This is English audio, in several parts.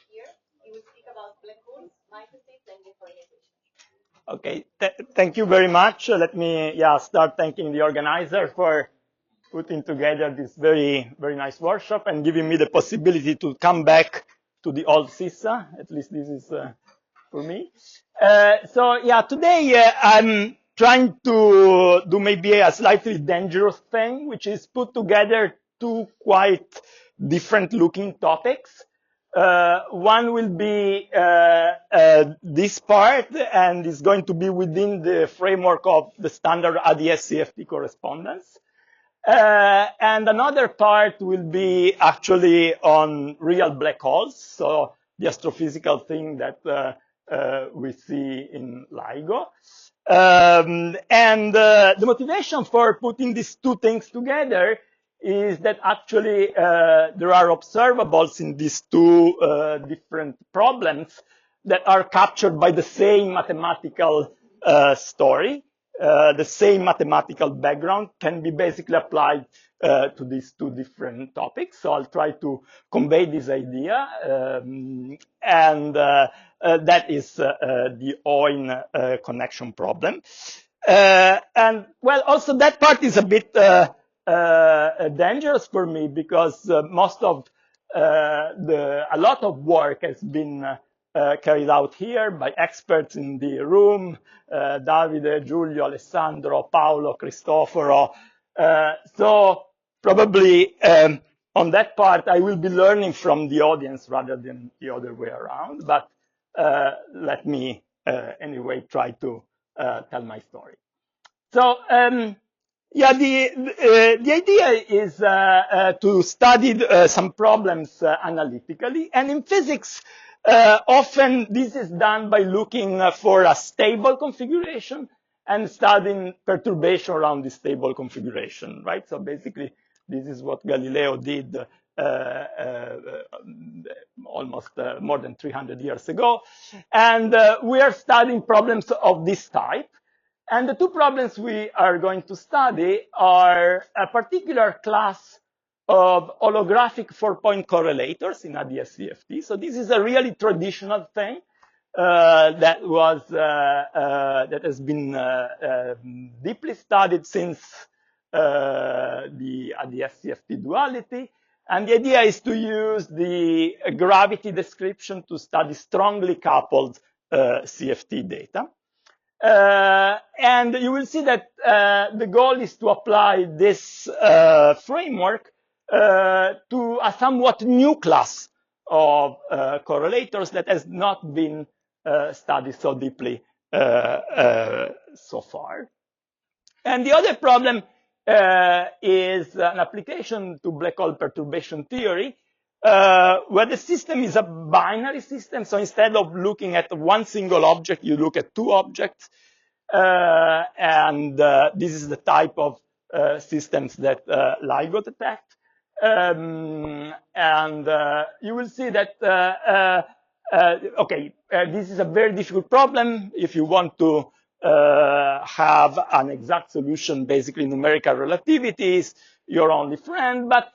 here. He will speak about black holes, microstates, and differentiation. Okay, thank you very much. Let me start thanking the organizer for putting together this very, very nice workshop and giving me the possibility to come back to the old CISA. At least this is for me. Today I'm trying to do maybe a slightly dangerous thing, which is put together two quite different looking topics. One will be this part, and is going to be within the framework of the standard ADS-CFT correspondence. And another part will be actually on real black holes, so the astrophysical thing that we see in LIGO. The motivation for putting these two things together is that actually there are observables in these two different problems that are captured by the same mathematical story. The same mathematical background can be basically applied to these two different topics. So I'll try to convey this idea. That is the Heun connection problem. Also that part is a bit dangerous for me because most of a lot of work has been carried out here by experts in the room, Davide, Giulio, Alessandro, Paolo, Cristoforo. So probably on that part, I will be learning from the audience rather than the other way around. But let me anyway try to tell my story. So the idea is to study some problems analytically, and in physics, often this is done by looking for a stable configuration and studying perturbation around this stable configuration, right? So basically, this is what Galileo did almost more than 300 years ago. And we are studying problems of this type. And the two problems we are going to study are a particular class of holographic 4-point correlators in ADS-CFT. So this is a really traditional thing that has been deeply studied since the ADS-CFT duality. And the idea is to use the gravity description to study strongly coupled CFT data. And you will see that the goal is to apply this framework to a somewhat new class of correlators that has not been studied so deeply so far. And the other problem is an application to black hole perturbation theory, where the system is a binary system. So instead of looking at one single object, you look at two objects. This is the type of systems that LIGO detect. You will see that, this is a very difficult problem. If you want to have an exact solution, basically numerical relativity is your only friend. But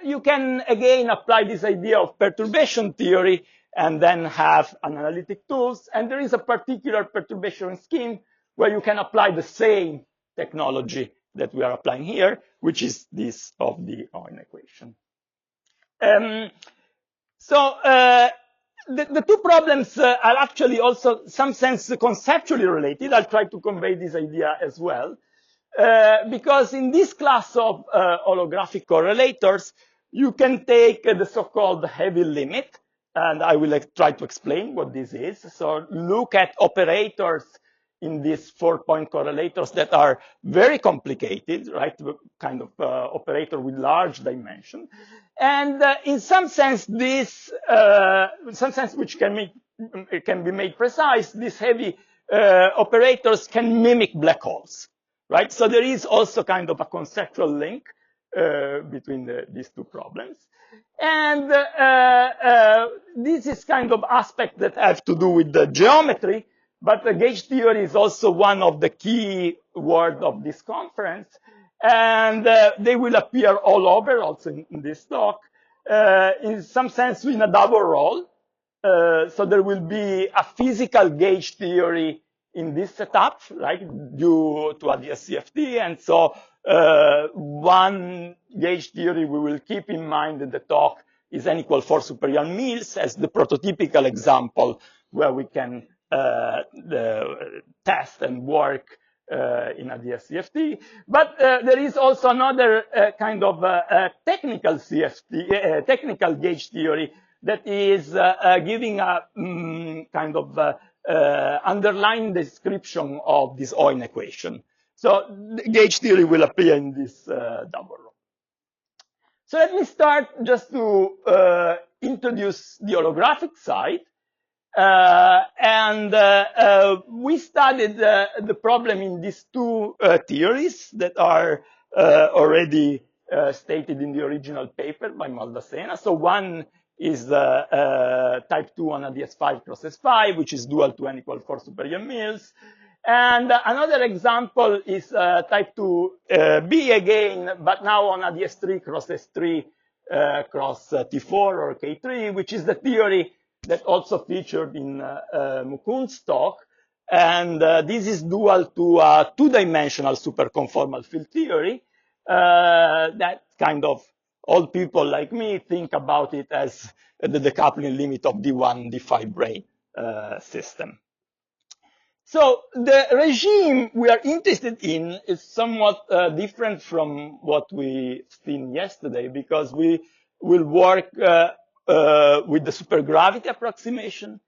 you can, again, apply this idea of perturbation theory and then have analytic tools. And there is a particular perturbation scheme where you can apply the same technology that we are applying here, which is this of the Heun equation. The two problems are actually also, in some sense, conceptually related. I'll try to convey this idea as well. Because in this class of holographic correlators, you can take the so-called heavy limit, and I will try to explain what this is. So look at operators in these 4-point correlators that are very complicated, right? Kind of operator with large dimension. And in some sense, which can be made precise, these heavy operators can mimic black holes. Right? So there is also kind of a conceptual link between these two problems. And this is kind of aspects that have to do with the geometry, but the gauge theory is also one of the key words of this conference. And they will appear all over, also in this talk. in some sense in a double role. So there will be a physical gauge theory in this setup, right, due to a DSCFT. And so one gauge theory we will keep in mind in the talk is n equal 4 super-Young Mills as the prototypical example where we can test and work in a DSCFT. But there is also another kind of technical CFT, technical gauge theory that is giving a kind of underlying description of this Heun equation. So the gauge theory will appear in this double row. So let me start just to introduce the holographic side. We studied the problem in these two theories that are already stated in the original paper by Maldacena. So one is type 2 on a DS5 cross S5, which is dual to n equal 4 super-Young Mills. And another example is type 2b again, but now on a DS3 cross S3 cross T4 or K3, which is the theory that also featured in Mukund's talk. And this is dual to a two-dimensional superconformal field theory that kind of all people like me think about it as the decoupling limit of D1, D5 brane system. So the regime we are interested in is somewhat different from what we seen yesterday, because we will work with the supergravity approximation.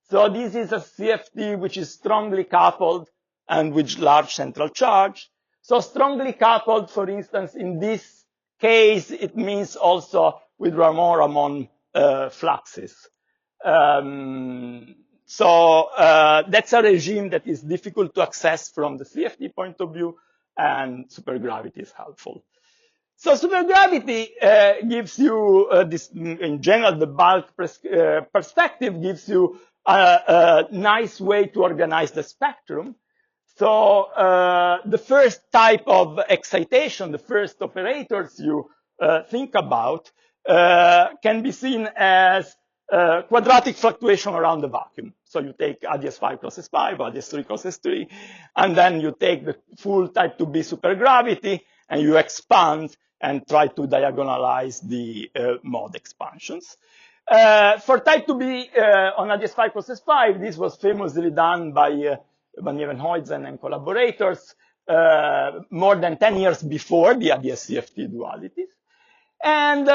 So this is a CFT which is strongly coupled and with large central charge. So strongly coupled, for instance, in this case, it means also with Ramon-Ramon fluxes. That's a regime that is difficult to access from the CFT point of view, and supergravity is helpful. So supergravity gives you this, in general, the bulk perspective gives you a nice way to organize the spectrum. So the first type of excitation, the first operators you think about, can be seen as quadratic fluctuation around the vacuum. So you take ADS5 cross S5, ADS3 cross S3, and then you take the full type 2B supergravity, and you expand and try to diagonalize the mode expansions. For type 2B on ADS5 cross S5, this was famously done by Van Nieuwenhuizen and collaborators more than 10 years before the ADS-CFT dualities. And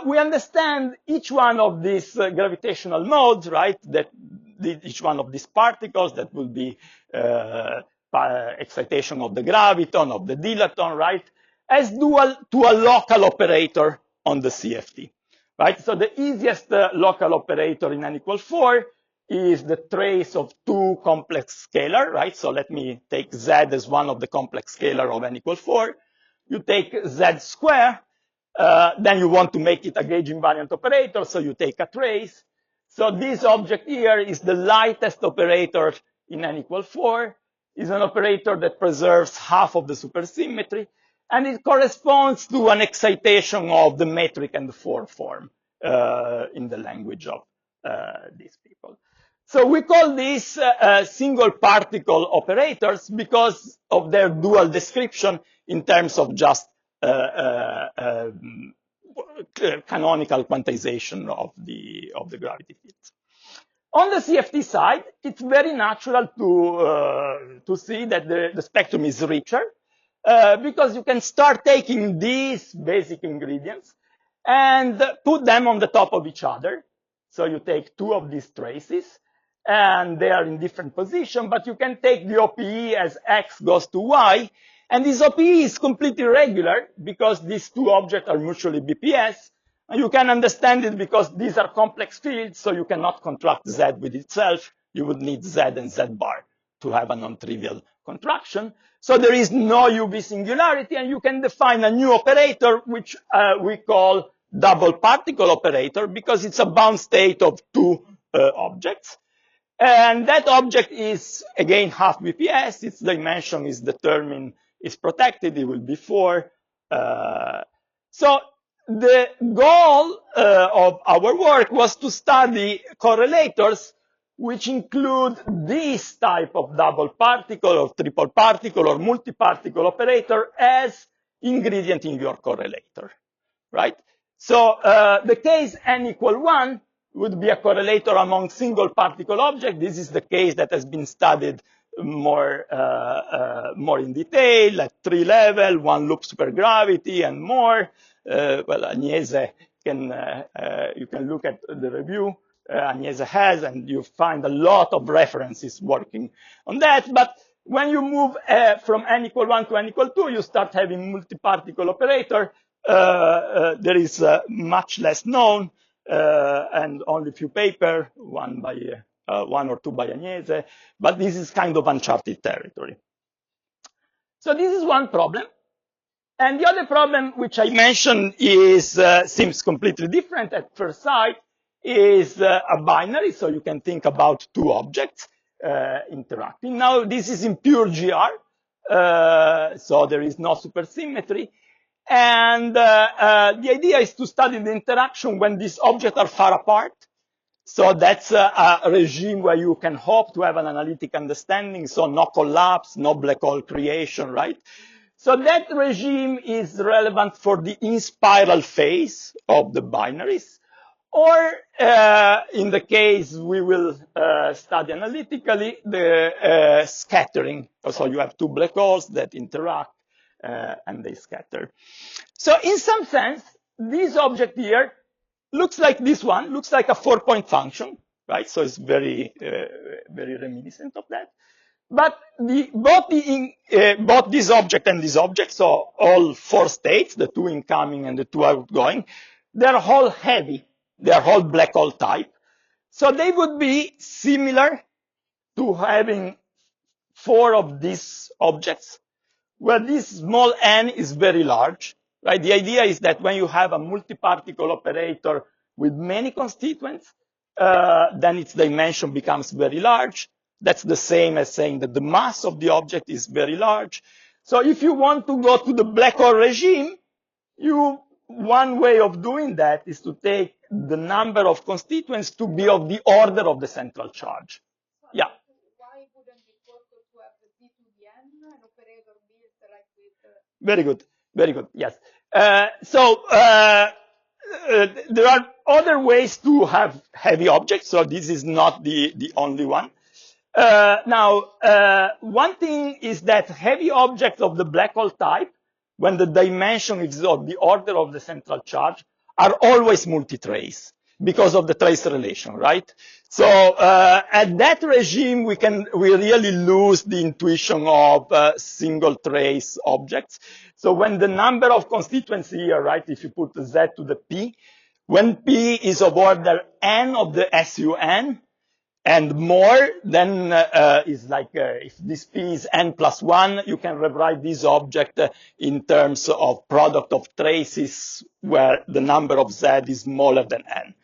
we understand each one of these gravitational modes, right? That each one of these particles that will be excitation of the graviton, of the dilaton, right? As dual to a local operator on the CFT, right? So the easiest local operator in n equal 4 is the trace of two complex scalar, right? So let me take Z as one of the complex scalar of n equal 4. You take Z square. Then you want to make it a gauge invariant operator, so you take a trace. So this object here is the lightest operator in n equal 4. Is an operator that preserves half of the supersymmetry, and it corresponds to an excitation of the metric and the 4 form in the language of these people. So we call these single particle operators because of their dual description in terms of just canonical quantization of the gravity fields. On the CFT side, it's very natural to see that the spectrum is richer because you can start taking these basic ingredients and put them on the top of each other. So you take two of these traces, and they are in different position, but you can take the OPE as X goes to Y, and this OPE is completely regular because these two objects are mutually BPS. And you can understand it because these are complex fields, so you cannot contract Z with itself. You would need Z and Z bar to have a non-trivial contraction. So there is no UV singularity, and you can define a new operator, which we call double particle operator, because it's a bound state of two objects. And that object is, again, half BPS. Its dimension is determined, is protected. It will be 4. So the goal of our work was to study correlators which include this type of double particle or triple particle or multi-particle operator as ingredient in your correlator, right? So the case n equal 1 would be a correlator among single particle objects. This is the case that has been studied more in detail at 3 level, 1 loop supergravity and more. Well, Agnese you can look at the review Agnese has, and you find a lot of references working on that. But when you move from n equal 1 to n equal 2, you start having multi-particle operator. There is much less known, and only a few papers, one or two by Agnese, but this is kind of uncharted territory. So this is one problem. And the other problem, which I mentioned, seems completely different at first sight, is a binary. So you can think about two objects interacting. Now, this is in pure GR, so there is no supersymmetry. And the idea is to study the interaction when these objects are far apart. So that's a regime where you can hope to have an analytic understanding. So no collapse, no black hole creation, right? So that regime is relevant for the in-spiral phase of the binaries. Or in the case we will study analytically, the scattering. So you have two black holes that interact and they scatter. So in some sense, this object here looks like this one, looks like a 4-point function, right? So it's very reminiscent of that. But both this object and this object, so all 4 states, the 2 incoming and the 2 outgoing, they're all heavy. They're all black hole type. So they would be similar to having 4 of these objects, where this small n is very large, right? The idea is that when you have a multi-particle operator with many constituents, then its dimension becomes very large. That's the same as saying that the mass of the object is very large. So if you want to go to the black hole regime, one way of doing that is to take the number of constituents to be of the order of the central charge. Yeah. Why wouldn't it work to have the d to the n, an operator built like with Very good. Very good. Yes. There are other ways to have heavy objects, so this is not the only one. One thing is that heavy objects of the black hole type, when the dimension is of the order of the central charge, are always multi-trace because of the trace relation, right? So at that regime, we really lose the intuition of single trace objects. So when the number of constituents here, right, if you put z to the p, when p is of order n of the SUN, and more, then is like if this p is n plus 1, you can rewrite this object in terms of product of traces where the number of z is smaller than n.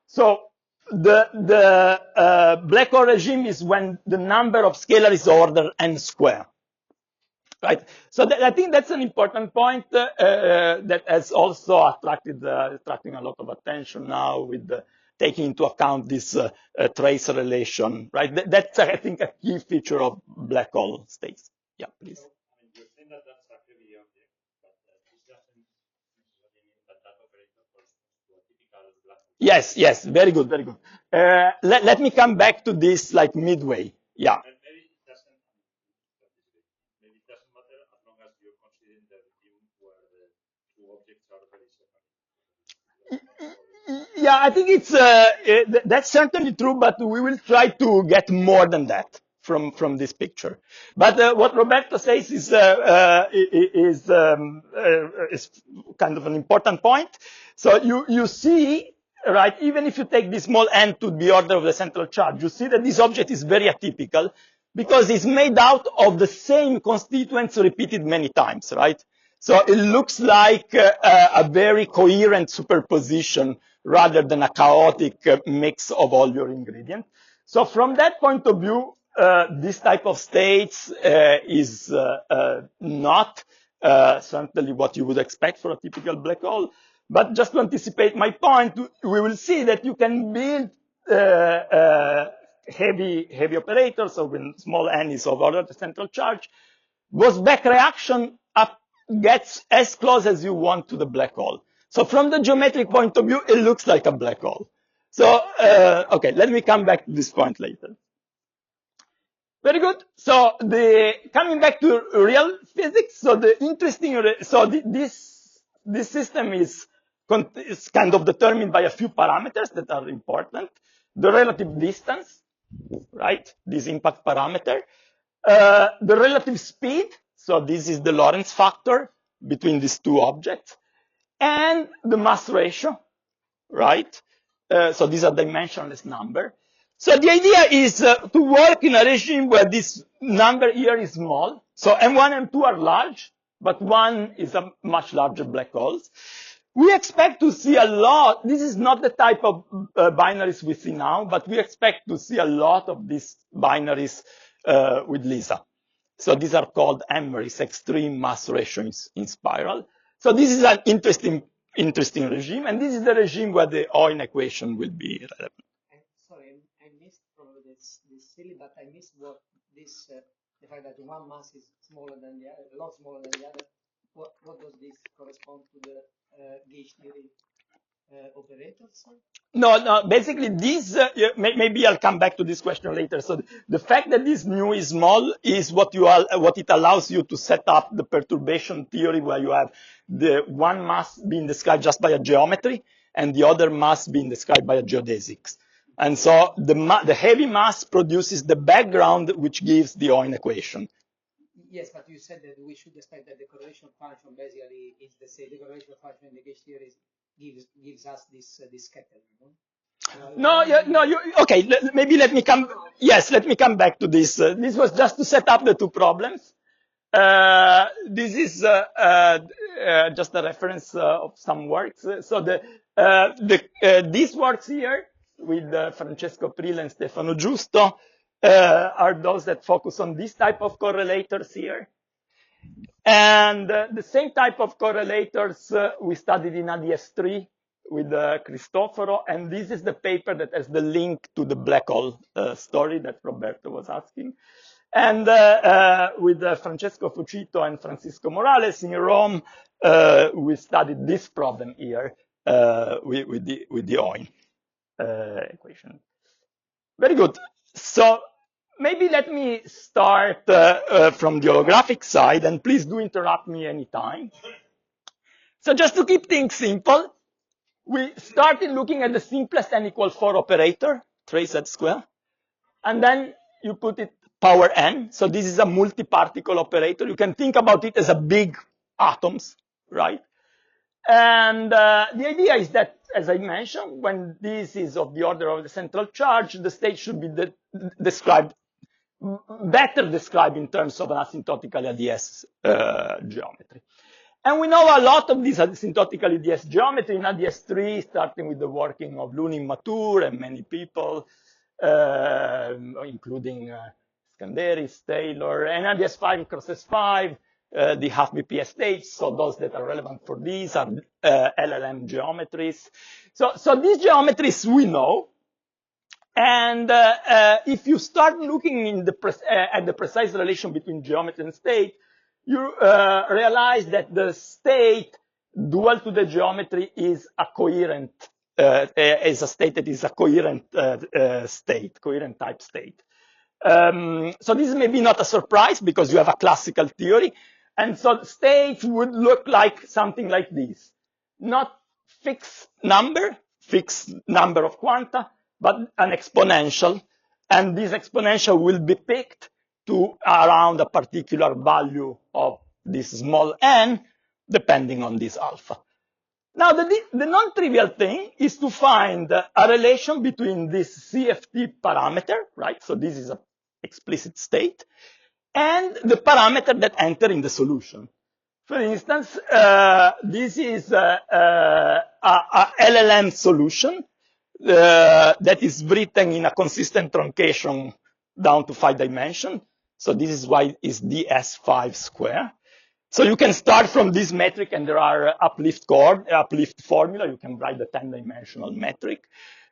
So the black hole regime is when the number of scalar is order n square. Right. So I think that's an important point that has also attracting a lot of attention now with taking into account this trace relation. Right. That's I think a key feature of black hole states. Yeah, please. So, you're saying that that's a heavy object, but this doesn't necessarily mean that that operator corresponds to a typical black hole. Yes. Very good. Let me come back to this like midway. Yeah. Maybe it doesn't matter as long as you're considering the regime where the two objects are very separate. Yeah, I think that's certainly true, but we will try to get more than that from this picture. But what Roberto says is kind of an important point. So you see, right, even if you take this small n to the order of the central charge, you see that this object is very atypical because it's made out of the same constituents repeated many times, right? So it looks like a very coherent superposition rather than a chaotic mix of all your ingredients. So from that point of view, this type of states is not certainly what you would expect for a typical black hole. But just to anticipate my point, we will see that you can build heavy operators, so when small n is of order the central charge, Bose-Beck reaction gets as close as you want to the black hole. So from the geometric point of view, it looks like a black hole. So, okay, let me come back to this point later. Very good. So coming back to real physics, so the interesting, this system is kind of determined by a few parameters that are important. The relative distance, right? This impact parameter. The relative speed, so this is the Lorentz factor between these two objects, and the mass ratio, right? So these are dimensionless number. So the idea is to work in a regime where this number here is small. So M1 and M2 are large, but one is a much larger black holes. We expect to see a lot. This is not the type of binaries we see now, but we expect to see a lot of these binaries with LISA. So these are called MRIs, extreme mass ratio in spiral. So this is an interesting regime, and this is the regime where the Heun equation will be relevant. Sorry, I missed probably this silly, but I missed what this the fact that one mass is smaller than the other, a lot smaller than the other. What does this correspond to the gauge theory operators? No. Basically, these maybe I'll come back to this question later. So the fact that this mu is small is what it allows you to set up the perturbation theory, where you have the one mass being described just by a geometry and the other mass being described by a geodesics. And so the heavy mass produces the background which gives the Heun equation. Yes, but you said that we should expect that the correlation function basically is the same. The correlation function in the gauge theory gives us this scattering. No? Okay. Maybe let me come. Yes, let me come back to this. This was just to set up the two problems. This is just a reference of some works. So these works here with Francesco Prila and Stefano Giusto are those that focus on this type of correlators here. And the same type of correlators we studied in ADS3 with Cristoforo, and this is the paper that has the link to the black hole story that Roberto was asking. And with Francesco Fucito and Francisco Morales in Rome, we studied this problem here with the Heun equation. Very good. So maybe let me start from the holographic side, and please do interrupt me anytime. So just to keep things simple, we started looking at the simplest n equals 4 operator, trace z square, and then you put it power n. So this is a multi-particle operator. You can think about it as a big atoms, right? And the idea is that, as I mentioned, when this is of the order of the central charge, the state should be better described in terms of an asymptotical ADS geometry. And we know a lot of this asymptotical ADS geometry in ADS3, starting with the working of Lunin Matur and many people, including Skanderis, Taylor, and ADS5 cross S5, the half BPS states. So those that are relevant for these are LLM geometries. So these geometries we know. And if you start looking at the precise relation between geometry and state, you realize that the state dual to the geometry is a coherent, is a state that is a coherent state, coherent type state. So this is maybe not a surprise because you have a classical theory. And so states would look like something like this. Not fixed number of quanta, but an exponential. And this exponential will be picked to around a particular value of this small n, depending on this alpha. Now, the non-trivial thing is to find a relation between this CFT parameter, right? So this is an explicit state, and the parameter that enter in the solution. For instance, this is a LLM solution that is written in a consistent truncation down to 5 dimensions. So this is why it's ds5 square. So you can start from this metric, and there are uplift formula. You can write the 10-dimensional metric.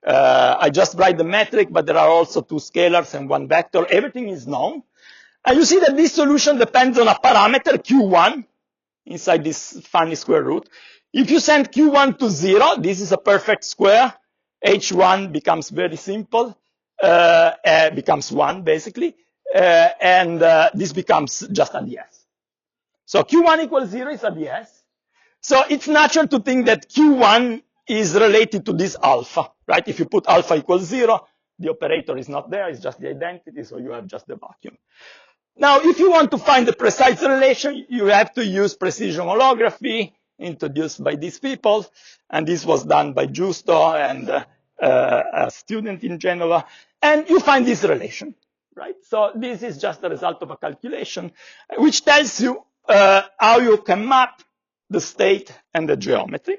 I just write the metric, but there are also two scalars and one vector. Everything is known. And you see that this solution depends on a parameter, Q1, inside this funny square root. If you send Q1 to 0, this is a perfect square. H1 becomes very simple, becomes 1, basically. And this becomes just a ds. So Q1 equals 0 is a ds. So it's natural to think that Q1 is related to this alpha, right? If you put alpha equals 0, the operator is not there, it's just the identity, so you have just the vacuum. Now, if you want to find the precise relation, you have to use precision holography, introduced by these people, and this was done by Giusto and a student in Genova, and you find this relation, right? So this is just the result of a calculation, which tells you how you can map the state and the geometry.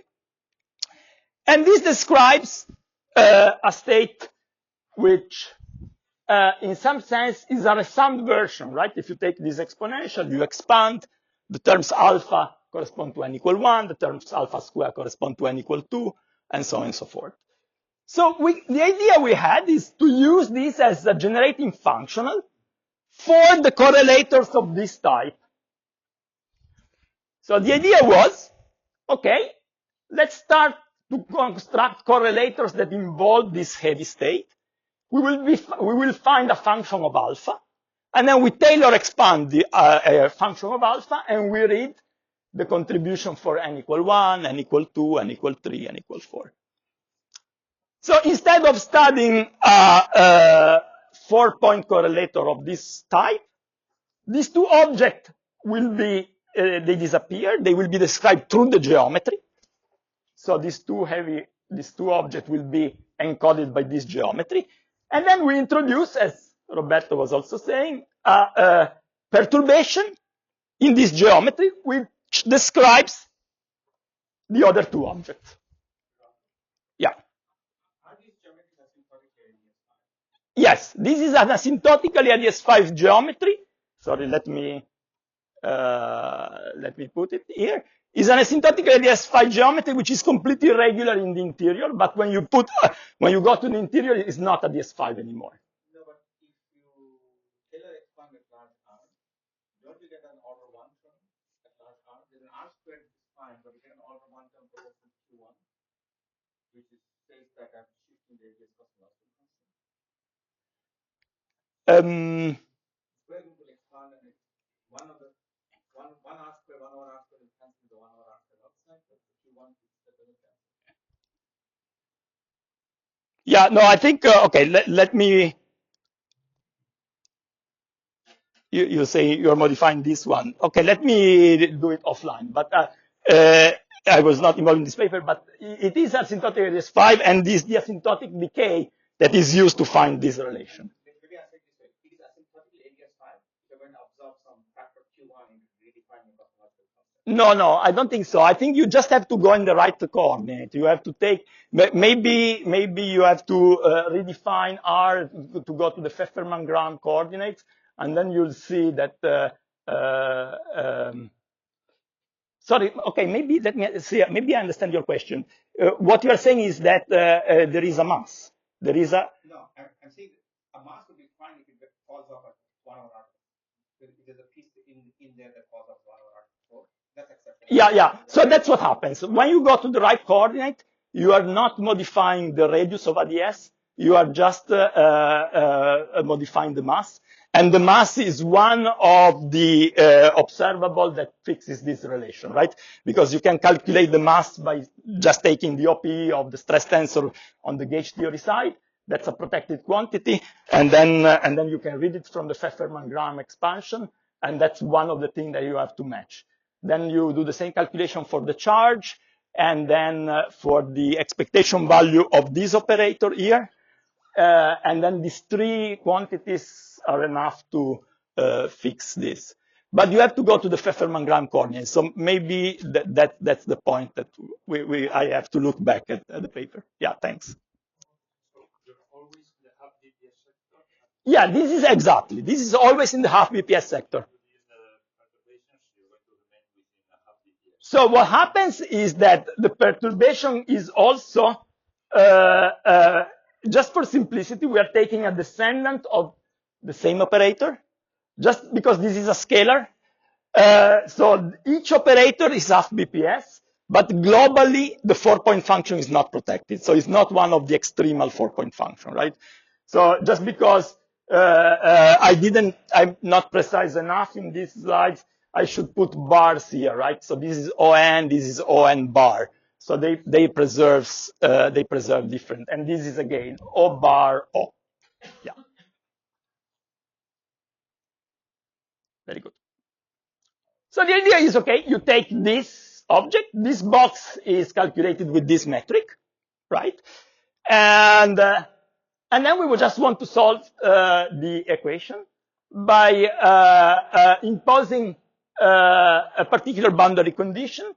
And this describes a state which in some sense is a resumed version, right? If you take this exponential, you expand, the terms alpha correspond to n equal 1, the terms alpha square correspond to n equal 2, and so on and so forth. So the idea we had is to use this as a generating functional for the correlators of this type. So the idea was, okay, let's start to construct correlators that involve this heavy state. We will find a function of alpha, and then we Taylor expand the function of alpha, and we read the contribution for n equal 1, n equal 2, n equal 3, n equal 4. So instead of studying a 4-point correlator of this type, these two objects will be, they disappear. They will be described through the geometry. So these two objects will be encoded by this geometry. And then we introduce, as Roberto was also saying, a perturbation in this geometry, which describes the other two objects. Yeah. Are these geometries asymptotically ADS5? Yes, this is an asymptotically ADS5 geometry. Sorry, let me put it here. Is an asymptotic ADS5 geometry which is completely irregular in the interior, but when you go to the interior, it's not ADS5 anymore. No, but if you Taylor expand at large R, don't you get an order 1 term at large R? Then R squared is fine, but you get an order 1 term proportional to Q1, which says that I'm shifting the ADS cosmological constant. Square root will expand, and it's one R squared, 1 over R squared is cancelled the 1 over R squared outside, but the Q1 is the doesn't cancel. Yeah, no, I think, okay, let me, you say you're modifying this one. Okay, let me do it offline. But I was not involved in this paper, but it is asymptotic ADS5, and this the asymptotic decay that is used to find this relation. Maybe I say this way. It is asymptotically ADS5. You're going to absorb some factor Q1 into redefining the cosmological constant. No, I don't think so. I think you just have to go in the right coordinate. You have to take, maybe you have to redefine R to go to the Pfefferman-Graham coordinates, and then you'll see that, sorry, okay, maybe let me see, maybe I understand your question. What you are saying is that there is a mass. There is a... No, I'm saying a mass would be fine if it falls off at 1 over R. There's a piece in there that falls off 1 over R4. That's acceptable. Yeah. So that's what happens. When you go to the right coordinate, you are not modifying the radius of ADS. You are just modifying the mass. And the mass is one of the observable that fixes this relation, right? Because you can calculate the mass by just taking the OPE of the stress tensor on the gauge theory side. That's a protected quantity. And then you can read it from the Pfefferman-Graham expansion. And that's one of the things that you have to match. Then you do the same calculation for the charge, and then for the expectation value of this operator here. And then these three quantities are enough to fix this. But you have to go to the Pfefferman-Graham coordinates. So maybe that's the point that I have to look back at the paper. Yeah, thanks. So you're always in the half BPS sector? Yeah, this is always in the half BPS sector. So what happens is that the perturbation is also, just for simplicity, we are taking a descendant of the same operator, just because this is a scalar. So each operator is half BPS, but globally the 4-point function is not protected. So it's not one of the extremal 4-point function, right? So just because I'm not precise enough in these slides, I should put bars here, right? So this is ON, this is ON bar. So they preserve different, and this is again O bar O. Yeah, very good. So the idea is, okay, you take this object, this box is calculated with this metric, right? And then we would just want to solve the equation by imposing a particular boundary condition.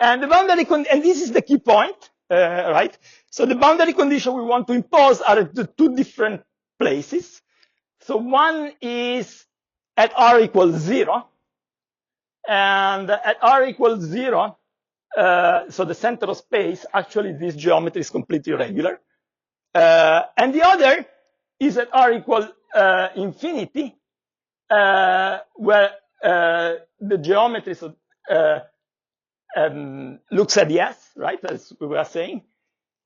And the boundary and this is the key point, right? So the boundary condition we want to impose are at the two different places. So one is at r equals 0, and at r equals 0, so the center of space, actually this geometry is completely regular. And the other is at r equal infinity, where the geometry looks at the S, right, as we were saying.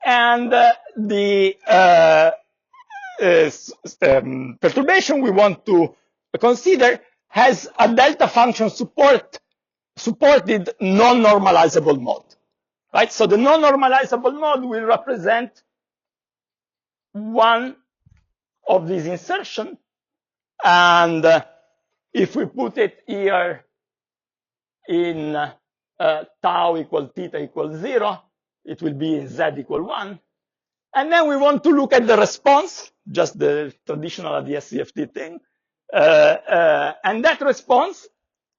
And the perturbation we want to consider has a delta function supported non-normalizable mode, right? So the non-normalizable mode will represent one of these insertion, and if we put it here in tau equal theta equals 0, it will be in z equal 1. And then we want to look at the response, just the traditional DSCFT thing. And that response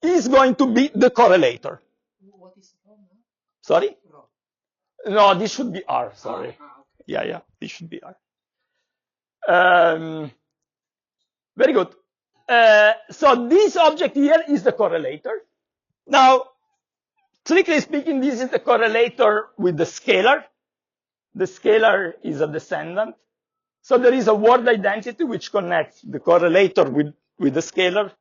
is going to be the correlator. What is it called now? Sorry? No. No, this should be R, sorry. Okay. Yeah, this should be R. Very good. So this object here is the correlator. Now, strictly speaking, this is the correlator with the scalar. The scalar is a descendant. So there is a word identity which connects the correlator with the scalar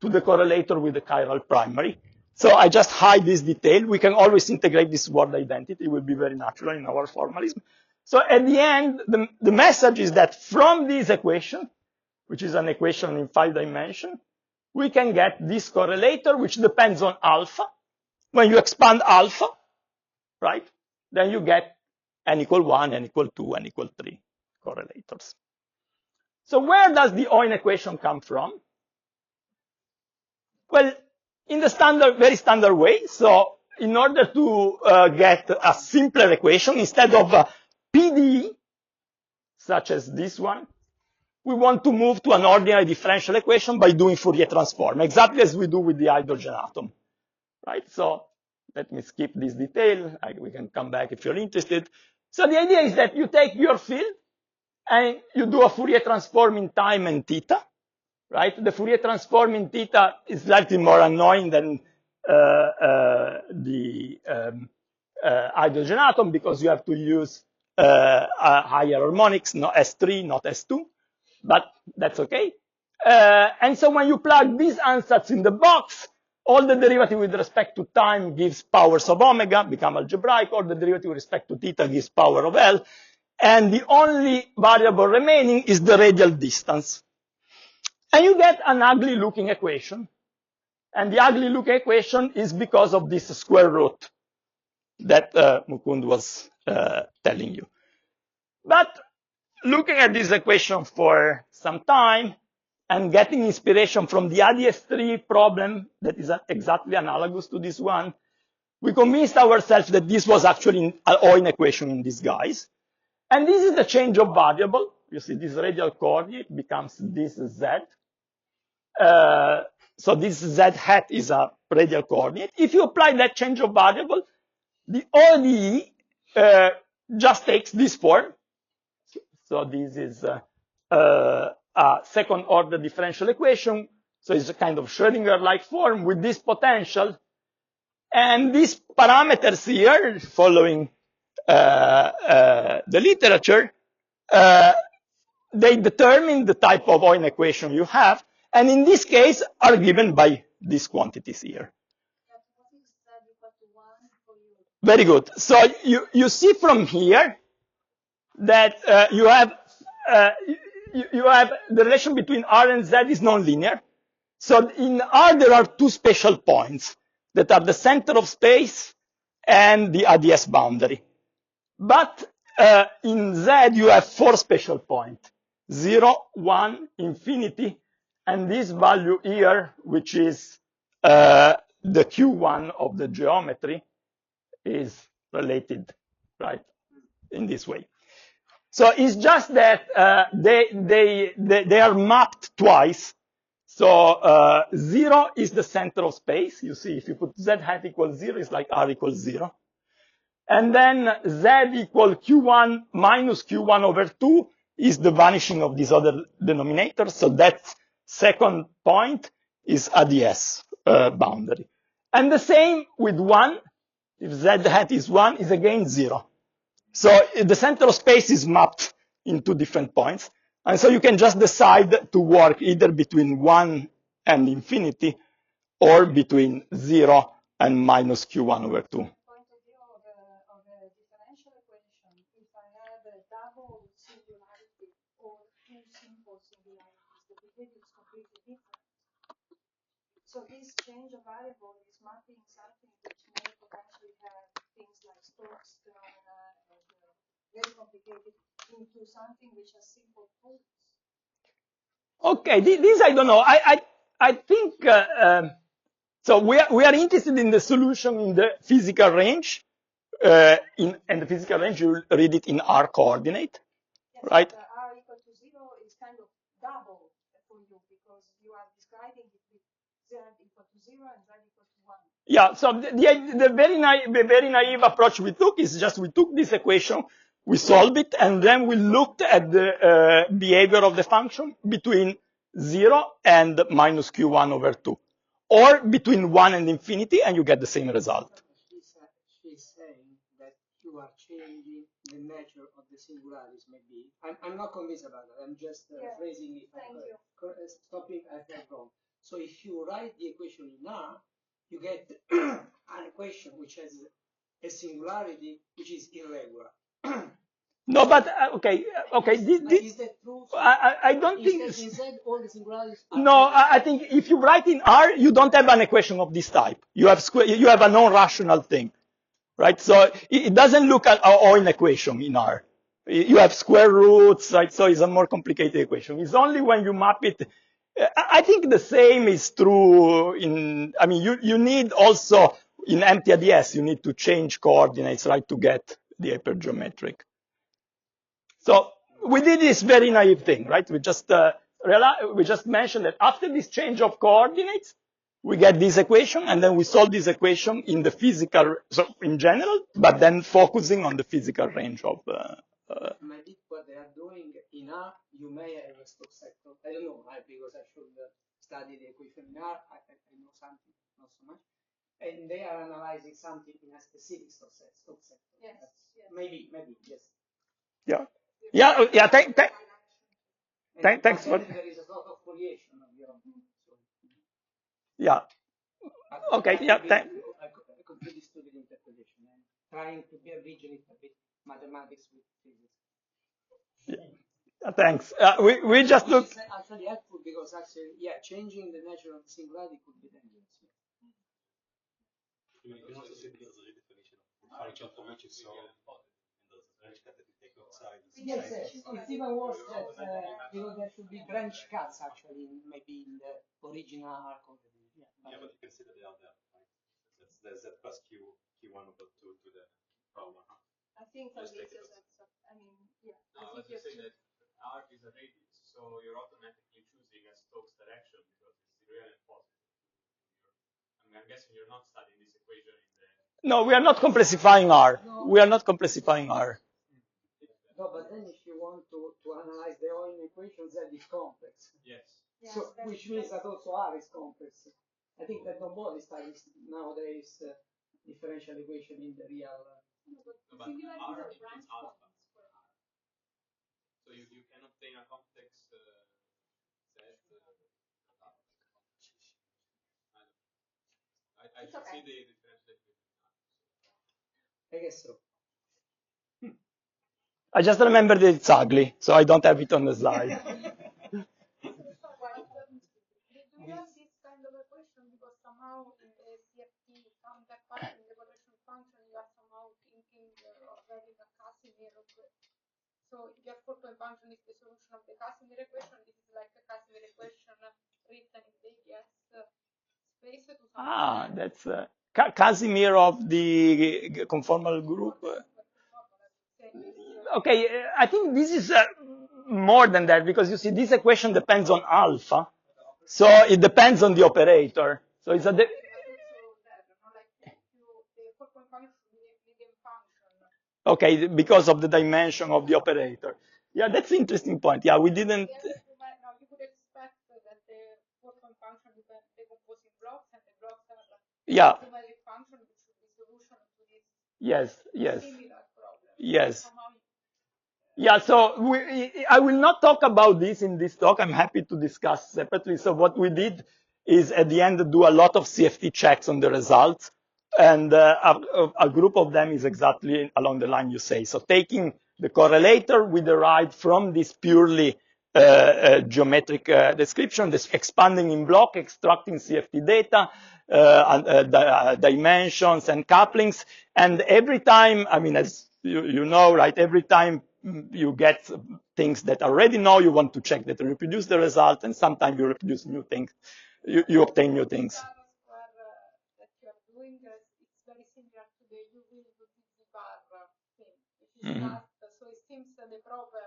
to the correlator with the chiral primary. So I just hide this detail. We can always integrate this word identity. It will be very natural in our formalism. So at the end, the message is that from this equation, which is an equation in 5 dimensions, we can get this correlator, which depends on alpha. When you expand alpha, right, then you get n equal 1, n equal 2, n equal 3 correlators. So where does the Heun equation come from? Well, in the very standard way. So in order to get a simpler equation, instead of PDE, such as this one, we want to move to an ordinary differential equation by doing Fourier transform, exactly as we do with the hydrogen atom, right? So let me skip this detail. We can come back if you're interested. So the idea is that you take your field and you do a Fourier transform in time and theta, right? The Fourier transform in theta is slightly more annoying than the hydrogen atom, because you have to use higher harmonics, not S3, not S2, but that's okay. And so when you plug these ansatz in the box, all the derivative with respect to time gives powers of omega, become algebraic. All the derivative with respect to theta gives power of L. And the only variable remaining is the radial distance. And you get an ugly looking equation. And the ugly looking equation is because of this square root that Mukund was telling you. But looking at this equation for some time and getting inspiration from the ADS3 problem that is exactly analogous to this one, we convinced ourselves that this was actually an Heun equation in disguise. And this is the change of variable. You see, this radial coordinate becomes this z. So this z hat is a radial coordinate. If you apply that change of variable, the ODE just takes this form. So this is a second order differential equation. So it's a kind of Schrodinger-like form with this potential. And these parameters here, following the literature, they determine the type of Heun equation you have, and in this case are given by these quantities here. Very good. So you see from here that you have the relation between R and Z is nonlinear. So in R there are two special points that are the center of space and the ADS boundary. But in Z you have four special points: 0, 1, infinity, and this value here, which is the Q1 of the geometry, is related, right, in this way. So it's just that they are mapped twice. So 0 is the center of space. You see, if you put Z hat equals 0, it's like R equals 0. And then Z equal Q1 minus Q1 over 2 is the vanishing of this other denominator. So that second point is ADS boundary. And the same with 1. If Z hat is 1, is again 0. So the center of space is mapped in two different points. And so you can just decide to work either between 1 and infinity or between 0 and minus Q1 over 2. Point of view of a differential equation, if I have a double singularity or two simple singularities, the behavior is completely different. So this change of variable is mapping something which may potentially have things like Stokes phenomena and very complicated into something which has simple poles. Okay, this I don't know. I think so. We are interested in the solution in the physical range. And the physical range, you read it in R coordinate, yes, right? R equal to 0 is kind of double for you because you are describing it with Z equal to 0 and Z equal to 1. Yeah, so the very naive approach we took is just we took this equation, we solved it, and then we looked at the behavior of the function between 0 and minus Q1 over 2, or between 1 and infinity, and you get the same result. She's saying that you are changing the nature of the singularities, maybe. I'm not convinced about that. I'm just phrasing it. Stopping, I think wrong. So if you write the equation in R, you get an equation which has a singularity which is irregular. No, but okay. Is that true? So I don't think. Instead, all the singularities. No, I think if you write in R, you don't have an equation of this type. You have a non-rational thing, right? So it doesn't look at our Heun equation in R. You have square roots, right? So it's a more complicated equation. It's only when you map it. I think the same is true in. I mean, you need also in empty ADS, you need to change coordinates, right, to get the hypergeometric. So we did this very naive thing, right? We just mentioned that after this change of coordinates, we get this equation, and then we solve this equation in the physical, so in general, but then focusing on the physical range of. Maybe what they are doing in R, you may have a Stokes sector. I don't know, because I should study the equation in R. I know something, not so much. And they are analyzing something in a specific Stokes sector. Yes, yes. Maybe, yes. Yeah. Thanks. But there is a lot of foliation of your. Yeah. Okay. Yeah. I could do this to the interpretation and trying to be a region a bit mathematics with physics. Yeah. Thanks. We just look. It's actually helpful because actually, changing the nature of the singularity could be dangerous. You can also see there's a redefinition of function for which is so and there's a branch cut that you take outside. Yes. It's even worse that there should be branch cuts actually, maybe in the original arc already. Yeah, but you consider they are there, right? That's the Z plus Q1 over 2 to the problem. I think for this is, I mean, yeah. I was just saying that R is a radius, so you're automatically choosing a Stokes direction because it's real and positive. I'm guessing you're not studying this equation in the. No, we are not compressifying R. We are not compressifying R. No, but then if you want to analyze the Heun equation, Z is complex. Yes. So, which means that also R is complex. I think that nobody studies nowadays differential equation in the real. No, but R includes alpha. So you can obtain a complex set. I should see the differential equation. I guess so. I just remembered it's ugly, so I don't have it on the slide. Do you have this kind of equation because somehow in the CFT counterpart in the correction function you are somehow thinking of having a Casimir equation. So your four-point function is the solution of the Casimir equation. This is like a Casimir equation written in the ES space to some That's Casimir of the conformal group. Okay, I think this is more than that because you see this equation depends on alpha, so it depends on the operator. So it's a okay because of the dimension of the operator. Yeah, that's an interesting point. Yeah, we didn't. Now you could expect that the four-point function is decomposing blocks, and the blocks are yeah. geometric function, which should be solution to this yes, similar problem. yes. Yeah, so I will not talk about this in this talk. I'm happy to discuss separately. So what we did is at the end do a lot of CFT checks on the results. And a group of them is exactly along the line you say. So taking the correlator we derived from this purely geometric description, this expanding in block, extracting CFT data, dimensions and couplings. And every time, I mean, as you know, right, every time you get things that already know, you want to check that you reproduce the result, and sometimes you reproduce new things, you obtain new things. That you are doing, it's very similar to the U will do the bar thing, which is fast. So it seems the proper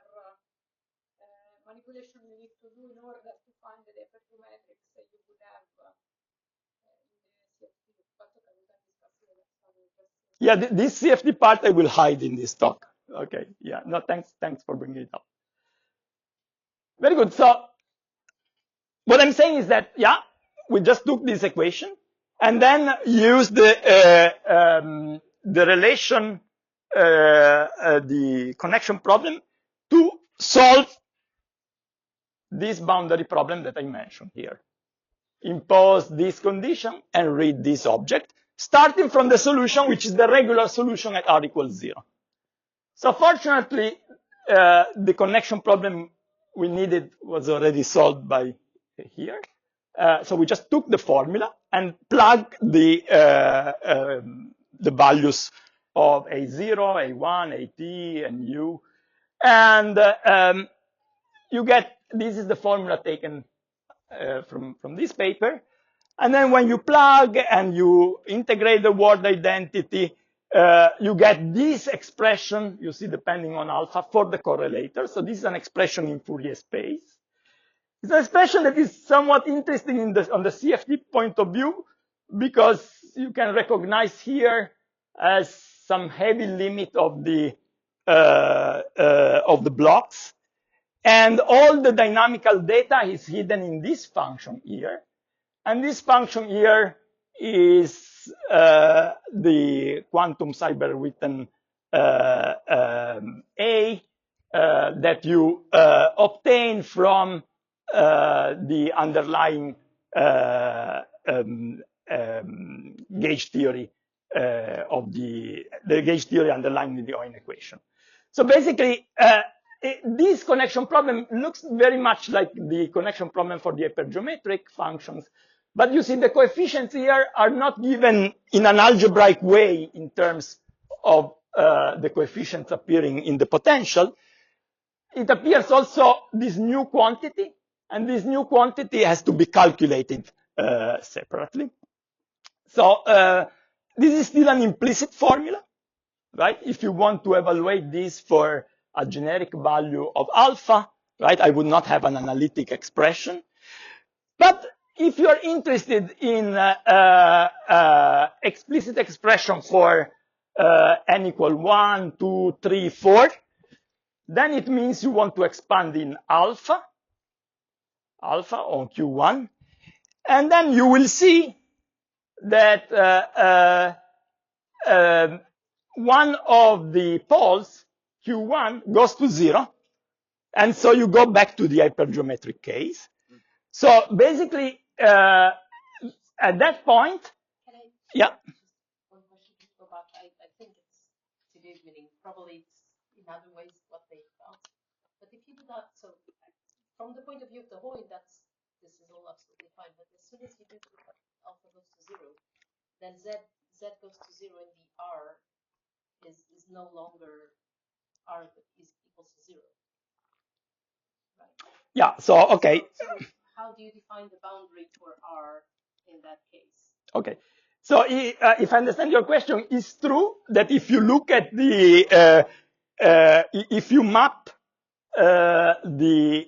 manipulation you need to do in order to find the hypergeometrics that you would have in the CFT. But okay, we can discuss later. Yeah, this CFT part I will hide in this talk. Okay, yeah, no, thanks for bringing it up. Very good. So what I'm saying is that, yeah, we just took this equation and then used the relation, the connection problem to solve this boundary problem that I mentioned here. Impose this condition and read this object, starting from the solution, which is the regular solution at r equals 0. So fortunately, the connection problem we needed was already solved by here. So we just took the formula and plugged the values of A0, A1, AT, and U. And you get, this is the formula taken from this paper. And then when you plug and you integrate the word identity, you get this expression, you see, depending on alpha, for the correlator. So this is an expression in Fourier space. It's an expression that is somewhat interesting on the CFT point of view, because you can recognize here as some heavy limit of the blocks. And all the dynamical data is hidden in this function here. And this function here is the quantum cyber-written A that you obtain from the underlying gauge theory of the gauge theory underlying the Heun equation. So basically, this connection problem looks very much like the connection problem for the hypergeometric functions. But you see, the coefficients here are not given in an algebraic way in terms of the coefficients appearing in the potential. It appears also this new quantity, and this new quantity has to be calculated separately. So this is still an implicit formula, right? If you want to evaluate this for a generic value of alpha, right, I would not have an analytic expression. But if you're interested in explicit expression for n equal 1, 2, 3, 4, then it means you want to expand in alpha on Q1, and then you will see that one of the poles, Q1, goes to 0. And so you go back to the hypergeometric case. So basically, at that point, Can I yeah. just one question to go back? I think it's today's meaning. Probably it's in other ways what they found. But if you do that, so from the point of view of the Heun, this is all absolutely fine. But as soon as you do alpha goes to 0, then z goes to 0 and the r is no longer r is equals to 0. Right. Yeah. So okay. So how do you define the boundary for r in that case? Okay. So if I understand your question, it's true that if you look at the if you map the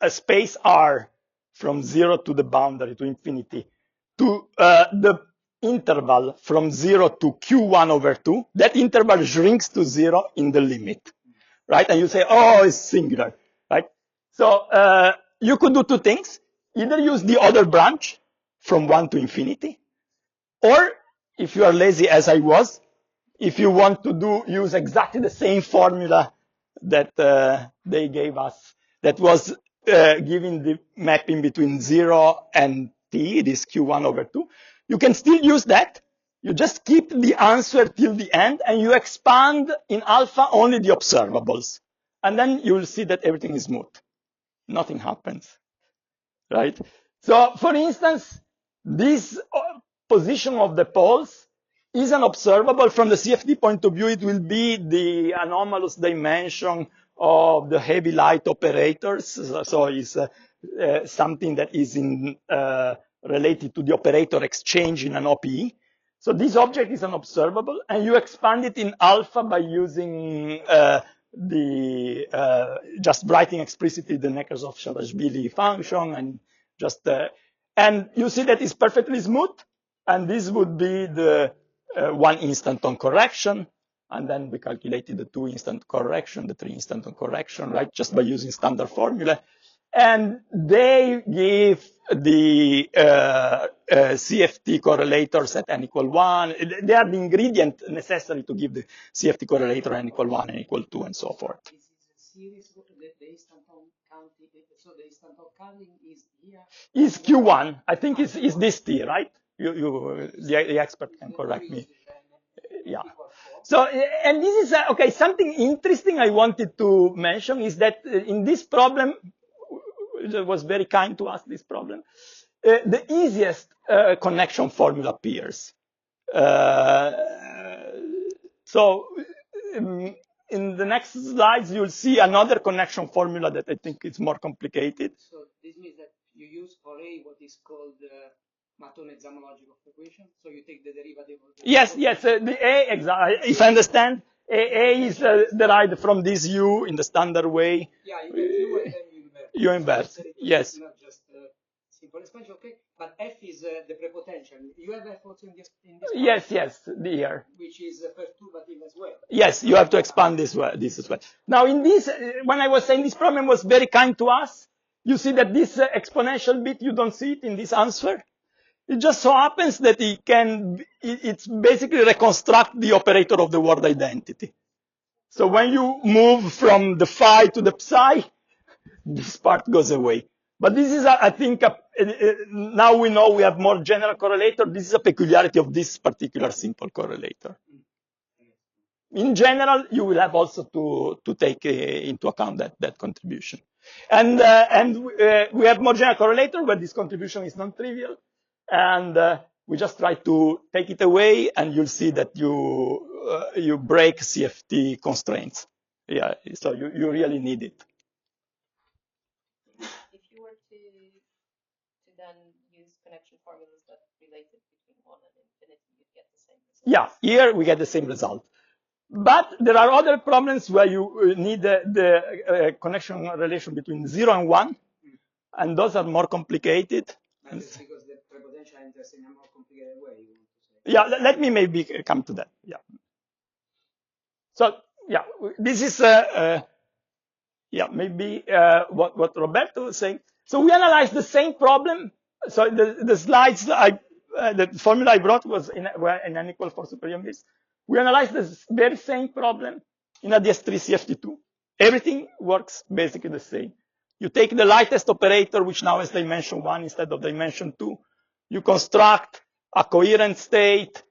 a space R from 0 to the boundary to infinity to the interval from 0 to Q1 over 2, that interval shrinks to 0 in the limit, right? And you say, oh, it's singular, right? So you could do two things. Either use the other branch from 1 to infinity, or if you are lazy as I was, if you want to use exactly the same formula that they gave us, that was giving the mapping between 0 and t, it is q1 over 2, you can still use that. You just keep the answer till the end, and you expand in alpha only the observables. And then you will see that everything is smooth. Nothing happens, right? So, for instance, this position of the poles is an observable. From the CFD point of view, it will be the anomalous dimension of the heavy light operators. So it's something that is related to the operator exchange in an OPE. So this object is an observable, and you expand it in alpha by using just writing explicitly the Nekrasov-Shabashvili function, and just and you see that it's perfectly smooth. And this would be the 1 instanton correction. And then we calculated the 2 instant correction, the 3 instanton correction, right? Just by using standard formula. And they give the CFT correlators at n equal 1. They are the ingredient necessary to give the CFT correlator n equal 1, n equal 2, and so forth. This is a series, the instanton counting, so the instanton counting is here? Is Q1. I think it's this T, right? The expert can correct me. Yeah. So, and this is, okay, something interesting I wanted to mention is that in this problem, it was very kind to ask this problem, the easiest connection formula appears. So in the next slides, you'll see another connection formula that I think is more complicated. So this means that you use for A what is called Mathone-Zamolodchikov equation. So you take the derivative of the Yes, the A, exactly. If I understand, A is derived from this U in the standard way. Yeah, you get U and then you invert. You invert, So yes. Not just simple expansion, okay? But F is the prepotential. You have F also in this Yes, here. Which is perturbative as well. Yes, you have to expand this as well. Now, in this, when I was saying this problem was very kind to us, you see that this exponential bit, you don't see it in this answer. It just so happens that it's basically reconstruct the operator of the word identity. So when you move from the phi to the psi, this part goes away. But this is, I think, now we know we have more general correlator. This is a peculiarity of this particular simple correlator. In general, you will have also to take into account that contribution. And we have more general correlator where this contribution is non-trivial. And we just try to take it away, and you'll see that you break CFT constraints. Yeah, so you really need it. If you were to then use connection formulas that related between 1 and infinity, you'd get the same result. Yeah, here we get the same result. But there are other problems where you need the connection relation between 0 and 1, and those are more complicated. And it's because the prepotential enters in a more complicated way, you want to say. Yeah, let me maybe come to that. Yeah. So, yeah, this is, maybe what Roberto was saying. So we analyzed the same problem. So the slides, the formula I brought was were an unequal for superior bits. We analyzed this very same problem in a DS3 CFT2. Everything works basically the same. You take the lightest operator, which now is dimension 1 instead of dimension 2. You construct a coherent state.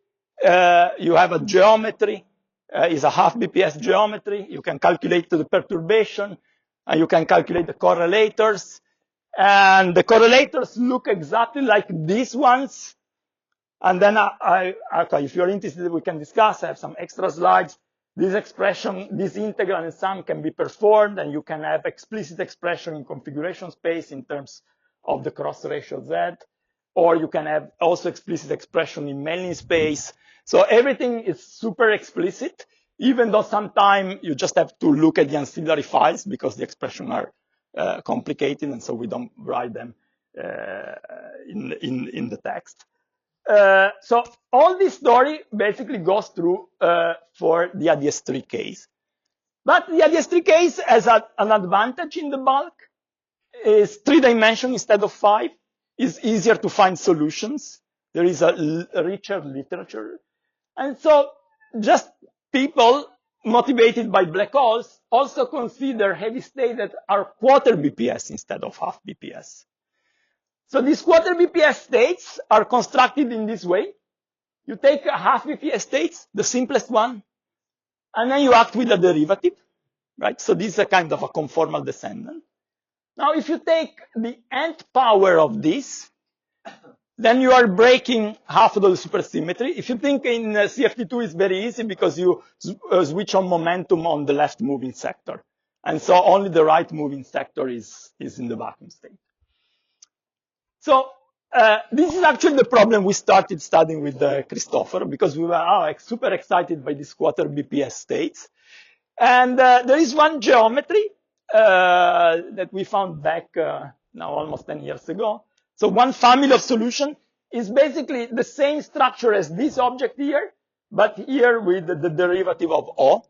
You have a geometry. Is a half BPS geometry. You can calculate the perturbation, and you can calculate the correlators. And the correlators look exactly like these ones. And then okay, if you're interested, we can discuss. I have some extra slides. This expression, this integral and sum can be performed, and you can have explicit expression in configuration space in terms of the cross ratio Z, or you can have also explicit expression in Mellin space. So everything is super explicit, even though sometimes you just have to look at the ancillary files because the expressions are complicated, and so we don't write them in the text. So all this story basically goes through for the ADS3 case. But the ADS3 case has an advantage in the bulk. Is 3 dimension instead of 5. It's easier to find solutions. There is a richer literature. And so just people motivated by black holes also consider heavy states that are quarter BPS instead of half BPS. So these quarter BPS states are constructed in this way. You take a half BPS states, the simplest one, and then you act with a derivative, right? So this is a kind of a conformal descendant. Now, if you take the nth power of this, then you are breaking half of the supersymmetry. If you think in CFT2, it's very easy because you switch on momentum on the left moving sector. And so only the right moving sector is in the vacuum state. So this is actually the problem we started studying with Christopher, because we were super excited by these quarter BPS states. And there is one geometry that we found back now almost 10 years ago. So one family of solution is basically the same structure as this object here, but here with the derivative of O.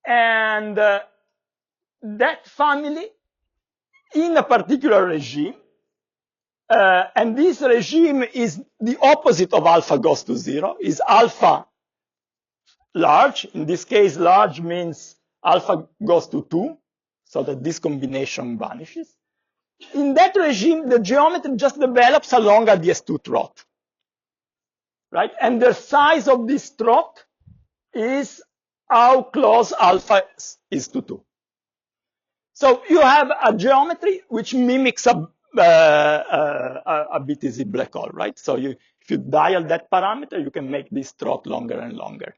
And that family in a particular regime, and this regime is the opposite of alpha goes to 0, is alpha large. In this case, large means alpha goes to 2, so that this combination vanishes. In that regime, the geometry just develops along a DS2 trot, right? And the size of this trot is how close alpha is to 2. So you have a geometry which mimics a BTZ black hole, right? So if you dial that parameter, you can make this trot longer and longer.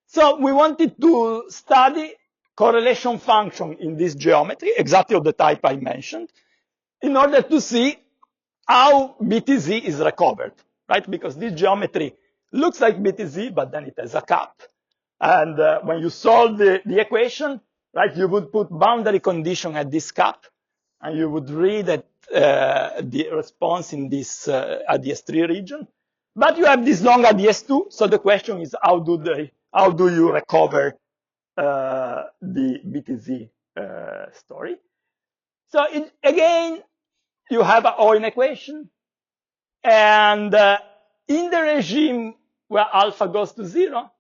So we wanted to study correlation function in this geometry, exactly of the type I mentioned, in order to see how BTZ is recovered, right? Because this geometry looks like BTZ, but then it has a cap. And when you solve the equation, right, you would put boundary condition at this cap, and you would read that the response in this ADS3 region. But you have this long ADS2, so the question is how do you recover the BTZ story? So again, you have an Heun equation, and in the regime where alpha goes to 0,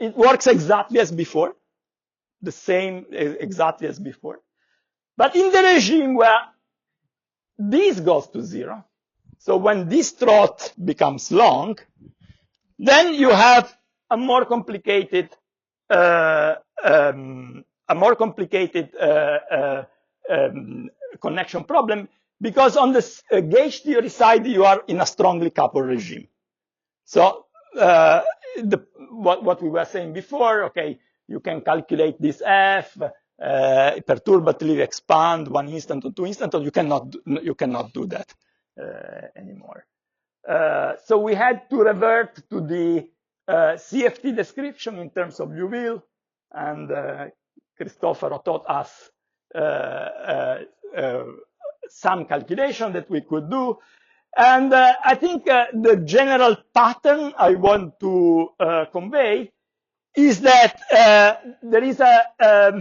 it works exactly as before, the same exactly as before. But in the regime where this goes to 0, so when this trot becomes long, then you have a more complicated connection problem, because on the gauge theory side, you are in a strongly coupled regime. So what we were saying before, okay, you can calculate this F, perturbatively expand 1 instant or 2 instants, or you cannot do that anymore. So we had to revert to the CFT description in terms of Liouville, and Christopher taught us some calculation that we could do. And I think the general pattern I want to convey is that there is a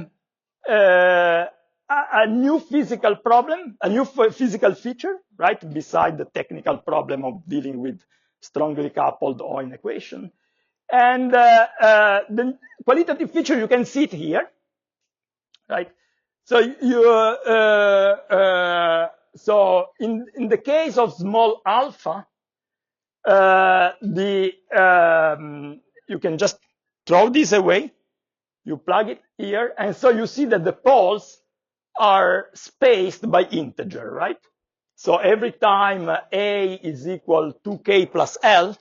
a new physical problem, a new physical feature, right, beside the technical problem of dealing with strongly coupled Heun equation. And the qualitative feature, you can see it here, right? So so in the case of small alpha, you can just throw this away. You plug it here, and so you see that the poles are spaced by integer, right? So every time A is equal to K plus L,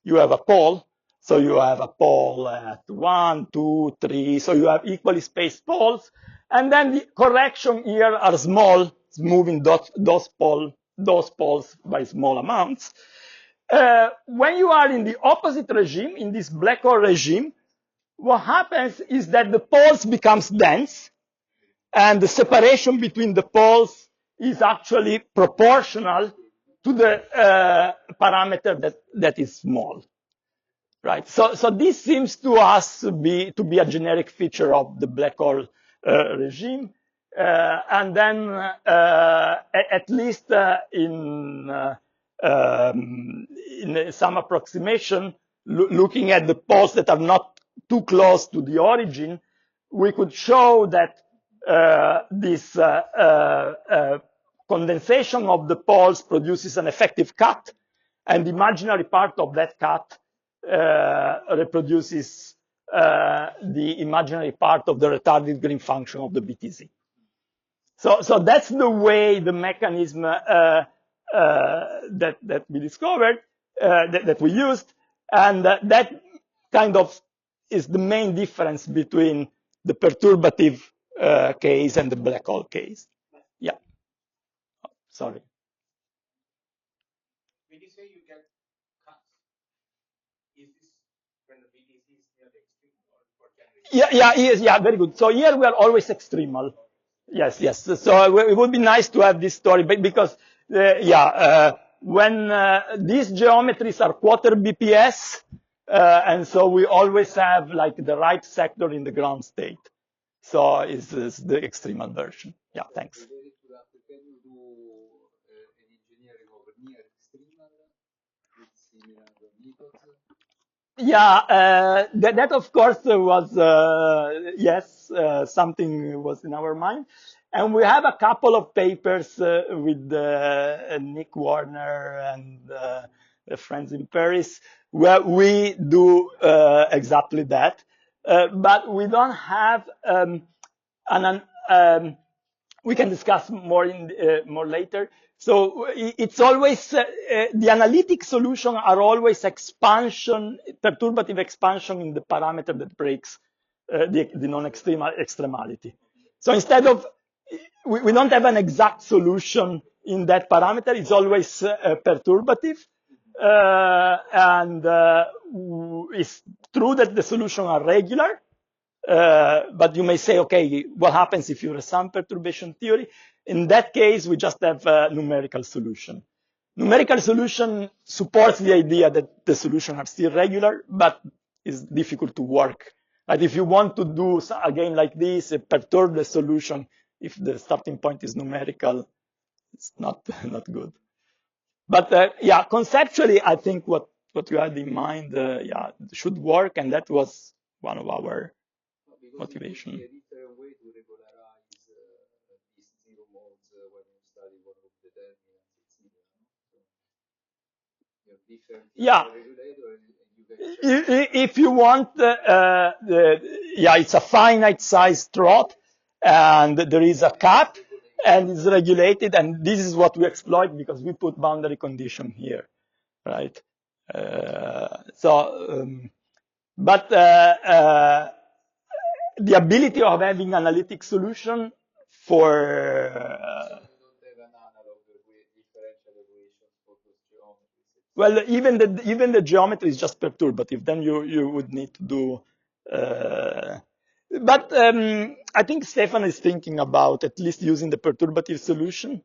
you have a pole. So you have a pole at 1, 2, 3. So you have equally spaced poles. And then the correction here are small, moving those poles by small amounts. When you are in the opposite regime, in this black hole regime, what happens is that the poles becomes dense, and the separation between the poles is actually proportional to the parameter that is small, right? So this seems to us to be a generic feature of the black hole regime, and then at least in some approximation, looking at the poles that are not too close to the origin, we could show that this condensation of the poles produces an effective cut, and the imaginary part of that cut reproduces the imaginary part of the retarded Green function of the BTZ. So that's the way the mechanism that we discovered, that we used, and that kind of is the main difference between the perturbative case and the black hole case. Yeah. Sorry. When you say you get cuts, is this when the BTC is near the extreme or generally? Yeah, very good. So here we are always extremal. Yes. So it would be nice to have this story, but because, when these geometries are quarter BPS, and so we always have like the right sector in the ground state. So it's the extremal version. Yeah, thanks. Related to that, can you do an engineering over near extremal with similar methods? Yeah, that of course was, yes, something was in our mind. And we have a couple of papers with Nick Warner and friends in Paris where we do exactly that. But we don't have we can discuss more more later. So it's always the analytic solution are always expansion, perturbative expansion in the parameter that breaks the non-extremality. So instead of we don't have an exact solution in that parameter. It's always perturbative, and it's true that the solutions are regular. But you may say, okay, what happens if you have some perturbation theory? In that case, we just have a numerical solution. Numerical solution supports the idea that the solutions are still regular, but it's difficult to work. But if you want to do a game like this, perturb the solution, if the starting point is numerical, it's not good. But yeah, conceptually, I think what you had in mind, should work, and that was one of our motivation. A different way to regularize these zero modes when you study one of the determinants, it's easier, no? So you have different regulator and you can if you want, it's a finite size trot, and there is a cap, and it's regulated, and this is what we exploit because we put boundary condition here, right? But the ability of having analytic solution for you don't have an analog with differential equations for those geometries. well, even the geometry is just perturbative. Then you would need to do. But I think Stefan is thinking about at least using the perturbative solution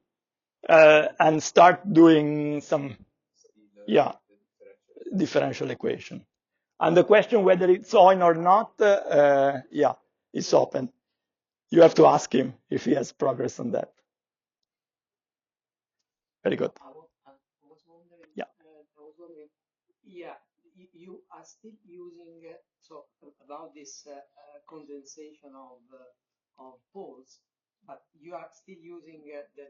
and start doing some differential equation. And the question whether it's on or not, it's open. You have to ask him if he has progress on that. Very good. I was wondering, Yeah. yeah, you are still using, so about this condensation of poles, but you are still using the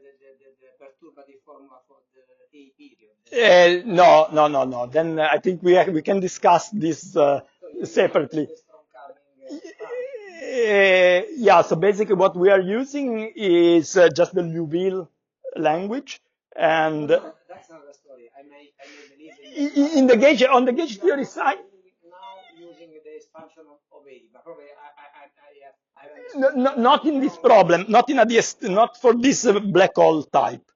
perturbative formula for the A period. No. Then I think we can discuss this So you separately. the strong coming part. Yeah, so basically what we are using is just the Liouville language, and No, that's another story. I may believe in in the gauge on the gauge theory side, now using the expansion of A, but probably I not in this problem, not in a not for this black hole type,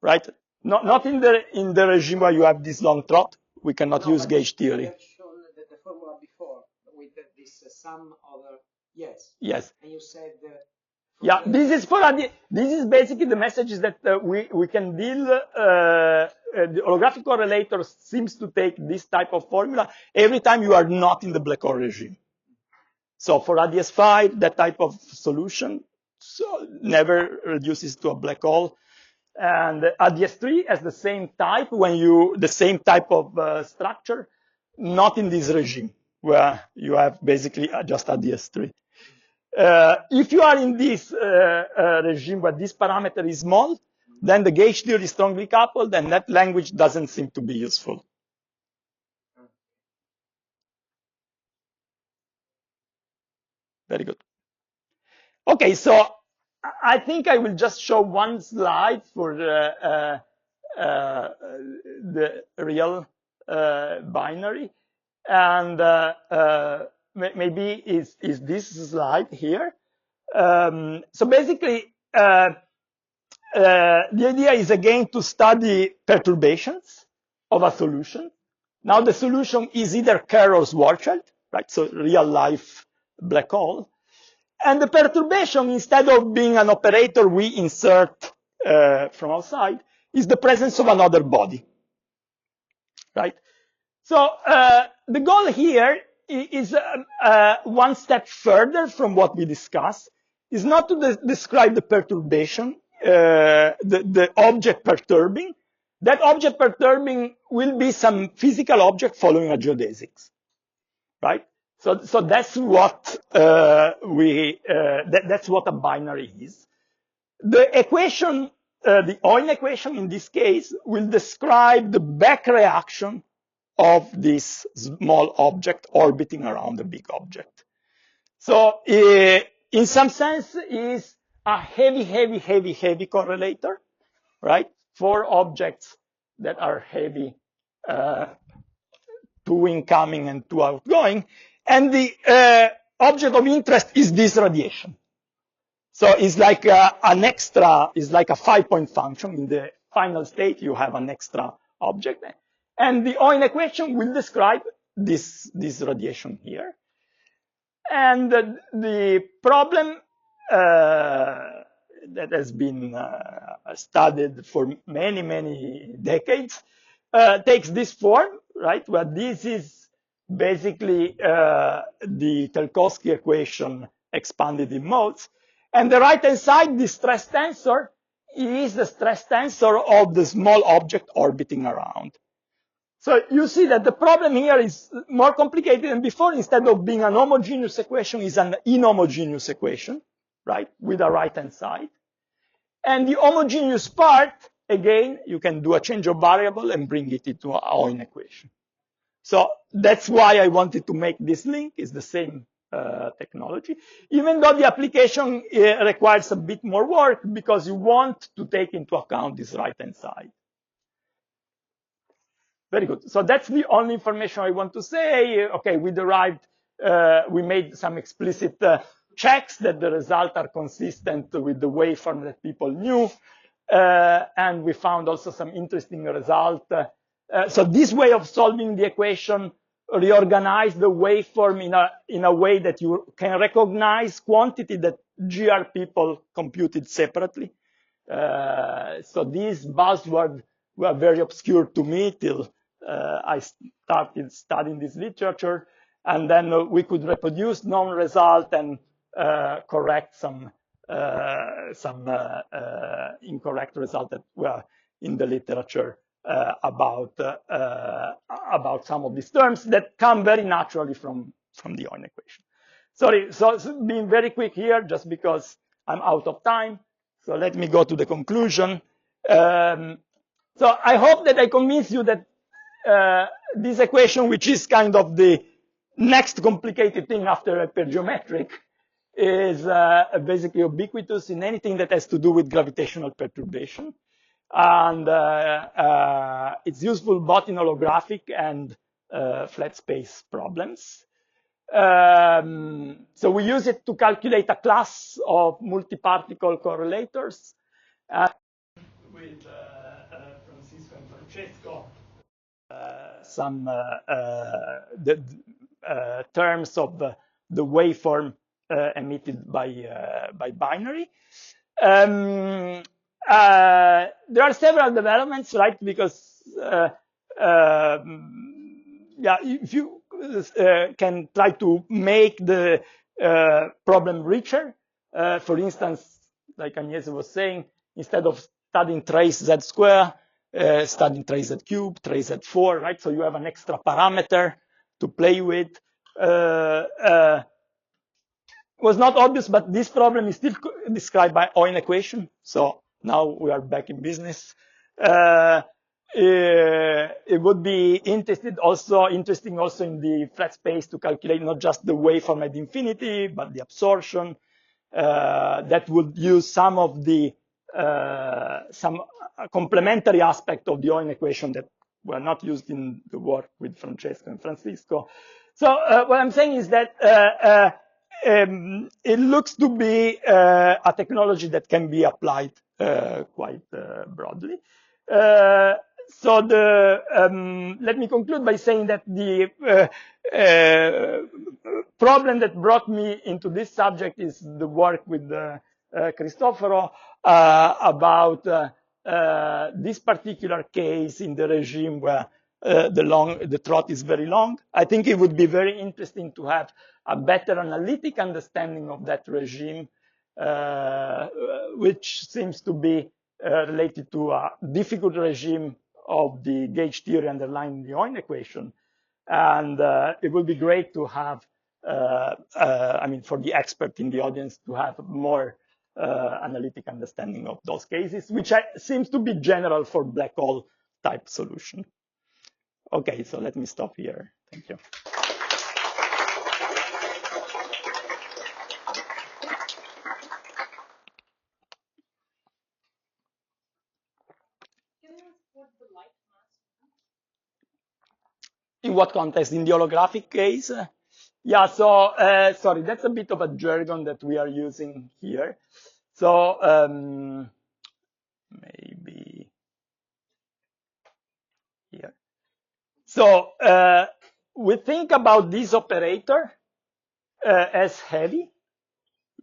right? Not in the regime where you have this long trot. We cannot use gauge You theory. have shown the formula before with this sum over yes. Yes. And you said Yeah, this is this is basically the message is that we can deal. The holographic correlator seems to take this type of formula every time you are not in the black hole regime. So for ADS5, that type of solution never reduces to a black hole. And ADS3 has the same type the same type of structure, not in this regime where you have basically just ADS3. If you are in this regime where this parameter is small, then the gauge theory is strongly coupled, and that language doesn't seem to be useful. Very good. Okay, so I think I will just show one slide for the real binary, and maybe is this slide here. So basically, the idea is again to study perturbations of a solution. Now the solution is either Kerr or Schwarzschild, right? So real life black hole. And the perturbation, instead of being an operator we insert from outside, is the presence of another body, right? So the goal here is one step further from what we discussed, is not to describe the perturbation, the object perturbing. That object perturbing will be some physical object following a geodesics, right? So that's what that's what a binary is. The equation, the Heun equation in this case, will describe the back reaction of this small object orbiting around a big object. So in some sense is a heavy correlator, right? For objects that are heavy, two incoming and two outgoing. And the object of interest is this radiation. So it's like an extra, it's like a 5-point function. In the final state, you have an extra object. And the Heun equation will describe this radiation here. And the problem that has been studied for many decades takes this form, right? Where this is basically the Telkovsky equation expanded in modes. And the right-hand side, the stress tensor, is the stress tensor of the small object orbiting around. So you see that the problem here is more complicated than before. Instead of being an homogeneous equation, is an inhomogeneous equation, right, with a right-hand side. And the homogeneous part, again, you can do a change of variable and bring it into a Heun equation. So that's why I wanted to make this link. It's the same technology, even though the application requires a bit more work because you want to take into account this right-hand side. Very good. So that's the only information I want to say. Okay, we derived, we made some explicit checks that the results are consistent with the waveform that people knew. And we found also some interesting result. So this way of solving the equation reorganized the waveform in a way that you can recognize quantity that GR people computed separately. So these buzzwords were very obscure to me till I started studying this literature, and then we could reproduce known result and correct some incorrect result that were in the literature about some of these terms that come very naturally from the Heun equation. Sorry, so being very quick here, just because I'm out of time. So let me go to the conclusion. So I hope that I convince you that this equation, which is kind of the next complicated thing after hypergeometric, is basically ubiquitous in anything that has to do with gravitational perturbation. And it's useful both in holographic and flat space problems. So we use it to calculate a class of multi-particle correlators. With Francisco and Francesco, some the terms of the waveform emitted by binary. There are several developments, right? Because yeah, if you can try to make the problem richer, for instance, like Agnese was saying, instead of studying trace z square, studying trace z cube, trace z 4, right? So you have an extra parameter to play with. Was not obvious, but this problem is still described by Heun equation. So now we are back in business. It would be interesting also in the flat space to calculate not just the waveform at infinity, but the absorption. That would use some of the some complementary aspect of the Heun equation that were not used in the work with Francesco and Francisco. So what I'm saying is that it looks to be a technology that can be applied quite broadly. So let me conclude by saying that the problem that brought me into this subject is the work with Cristoforo about this particular case in the regime where the trot is very long. I think it would be very interesting to have a better analytic understanding of that regime, which seems to be related to a difficult regime of the gauge theory underlying the Heun equation. And it would be great to have, I mean, for the expert in the audience to have more analytic understanding of those cases, which seems to be general for black hole type solution. Okay, so let me stop here. Thank you. In what context? In the holographic case? Yeah, so, sorry, that's a bit of a jargon that we are using here. So, maybe here. So, we think about this operator as heavy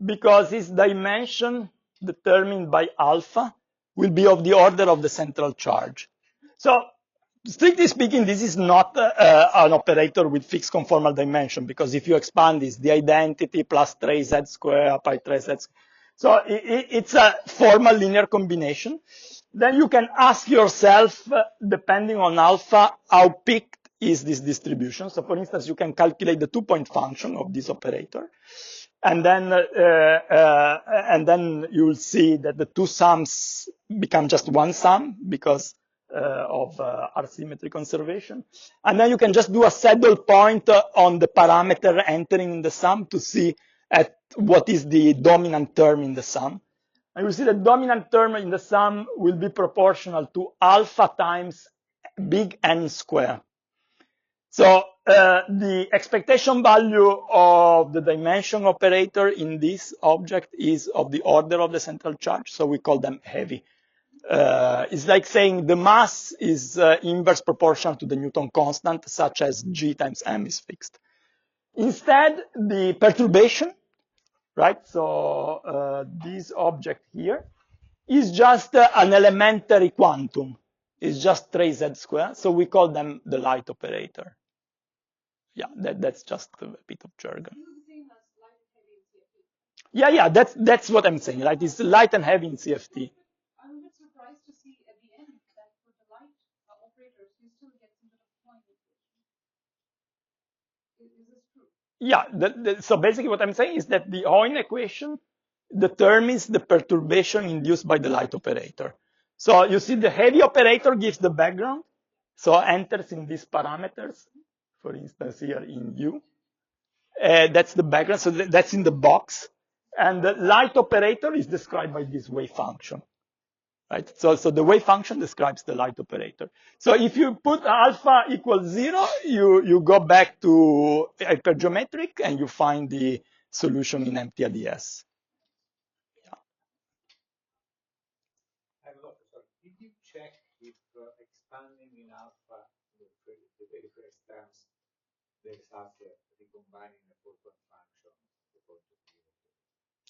because its dimension determined by alpha will be of the order of the central charge. So, strictly speaking, this is not an operator with fixed conformal dimension, because if you expand this, the identity plus trace z square pi trace z square. So it's a formal linear combination. Then you can ask yourself, depending on alpha, how picked is this distribution. So for instance, you can calculate the 2-point function of this operator. And then you will see that the two sums become just one sum because of R-symmetry conservation. And then you can just do a saddle point on the parameter entering in the sum to see at what is the dominant term in the sum. And you see the dominant term in the sum will be proportional to alpha times big N square. So the expectation value of the dimension operator in this object is of the order of the central charge, so we call them heavy. It's like saying the mass is inverse proportional to the Newton constant, such as G times M is fixed. Instead, the perturbation, right? So this object here is just an elementary quantum. It's just trace z squared, so we call them the light operator. Yeah, that's just a bit of jargon. Yeah, that's what I'm saying, right? It's light and heavy in CFT. I'm a bit surprised to see at the end that for the light operators, you still get some sort of point equation. Is this true? Yeah, so basically what I'm saying is that the Heun equation determines the perturbation induced by the light operator. So you see the heavy operator gives the background, so enters in these parameters, for instance here in U. That's the background, so that's in the box. And the light operator is described by this wave function. Right? So the wave function describes the light operator. So if you put alpha equals 0, you go back to hypergeometric and you find the solution in empty ADS. I have a lot. Sorry. Did you check if expanding in alpha, the very first terms, the results that recombining the four-point function?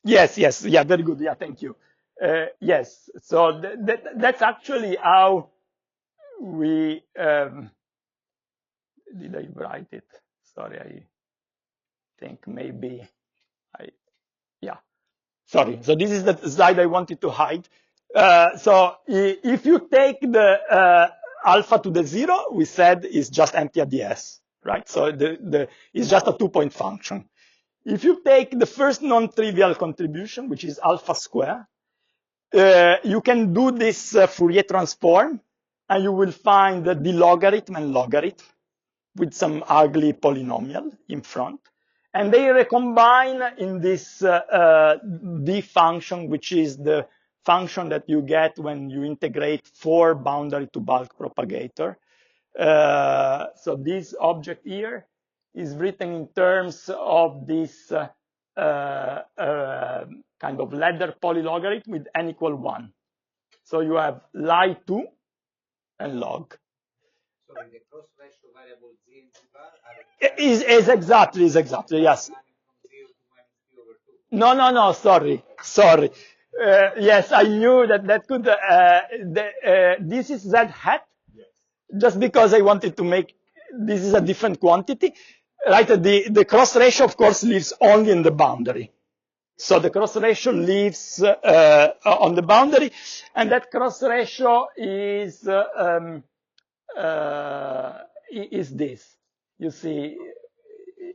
Yes, yeah, very good. Yeah, thank you. Yes, so that's actually how we, did I write it? Sorry, I think maybe yeah. Sorry, so this is the slide I wanted to hide. So if you take the alpha to the 0, we said is just empty ADS, right? So it's just a 2-point function. If you take the first non-trivial contribution, which is alpha square, you can do this Fourier transform, and you will find the logarithm and logarithm with some ugly polynomial in front. And they recombine in this D function, which is the function that you get when you integrate 4 boundary to bulk propagator. So this object here is written in terms of this kind of ladder polylogarithm with n equal 1. So you have Lie2 and log. Sorry, the cross ratio variable z and z bar are Is exactly, yes. from 0 to minus p over 2. No, sorry. Yes, I knew that could, this is z hat, just because I wanted to make, this is a different quantity, right? The cross ratio, of course, lives only in the boundary. So the cross ratio lives on the boundary, and that cross ratio is this. You see,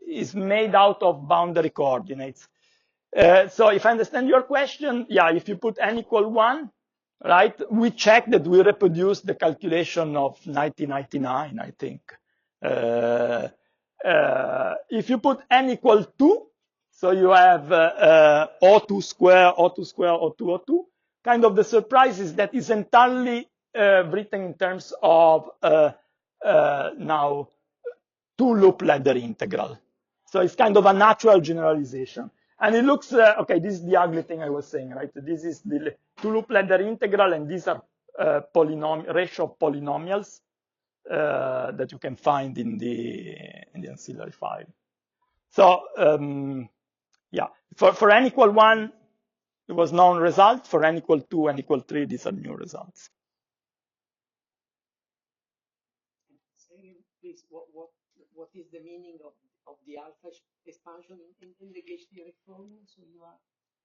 is made out of boundary coordinates. So if I understand your question, yeah, if you put n equal 1, right, we check that we reproduce the calculation of 1999, I think. If you put n equal 2, so you have O2 square, O2 square, O2, O2. Kind of the surprise is that it's entirely written in terms of now 2-loop ladder integral. So it's kind of a natural generalization. And it looks, okay, this is the ugly thing I was saying, right? This is the 2-loop ladder integral, and these are ratio of polynomials that you can find in the ancillary file. So yeah, for n equal 1, it was known result. For n equal 2, n equal 3, these are new results. Say, please, what is the meaning of the alpha expansion in the gauge theory formula? So you are.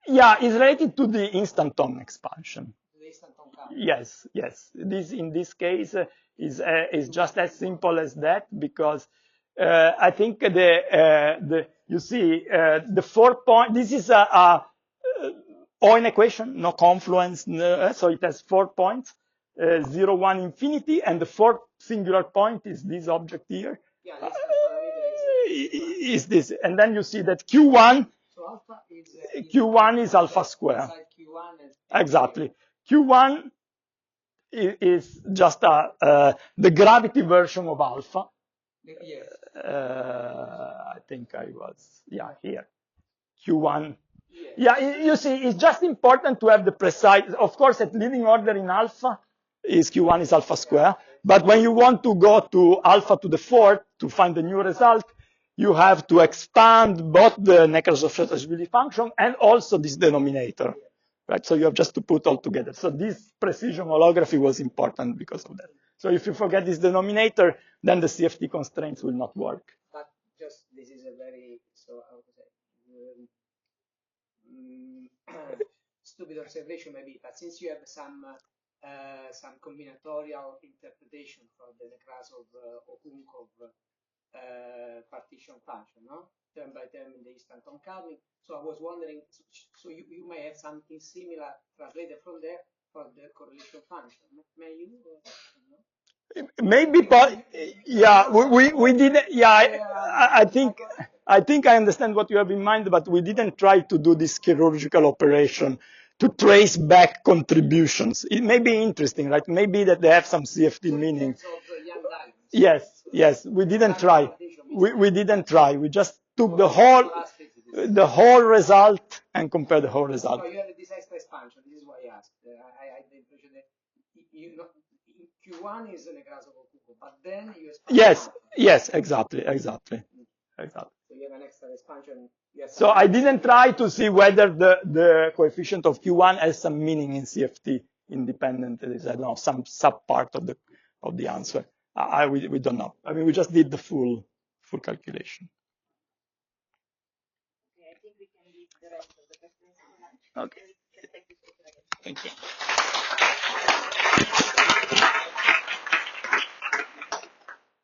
Yeah, it's related to the instanton expansion. The instanton curve. Yes. This in this case is just as simple as that, because I think you see the 4-point. This is a Heun equation, no confluence, so it has 4 points, 0, 1, infinity, and the 4th singular point is this object here. Yeah, this parameter is this, and then you see that Q1. So alpha is Q1 is alpha square. Inside Q1 and exactly. Q1 is just the gravity version of alpha. Yes. I think I was, here. Q1. Yes. Yeah, you see, it's just important to have the precise, of course, at leading order in alpha is Q1 is alpha square. But when you want to go to alpha to the 4th to find the new result, you have to expand both the Nekrasov-Shortashvili function and also this denominator, right? So you have just to put all together. So this precision holography was important because of that. So if you forget this denominator, then the CFT constraints will not work. But just this is a very, so how to say, stupid observation maybe, but since you have some combinatorial interpretation for the Nekrasov or Kunkov partition function, no? Term by term in the instant concaving. So I was wondering, so you may have something similar translated from there for the correlation function. May you? Maybe, yeah, we didn't, yeah, I think I understand what you have in mind, but we didn't try to do this chirurgical operation to trace back contributions. It may be interesting, right? Maybe that they have some CFT meaning. Yes, we didn't try. We didn't try. We just took the whole result and compared the whole result. So you have this extra expansion. This is why I asked. I had the impression that Q1 is Nekrasov or Kunkov, but then you expand. Yes, exactly. So you have an extra expansion. So I didn't try to see whether the coefficient of Q1 has some meaning in CFT independent. I don't know, some subpart of the answer. We don't know. I mean, we just did the full calculation. Okay, I think we can leave the rest of the questions for lunch. Okay. Thank you.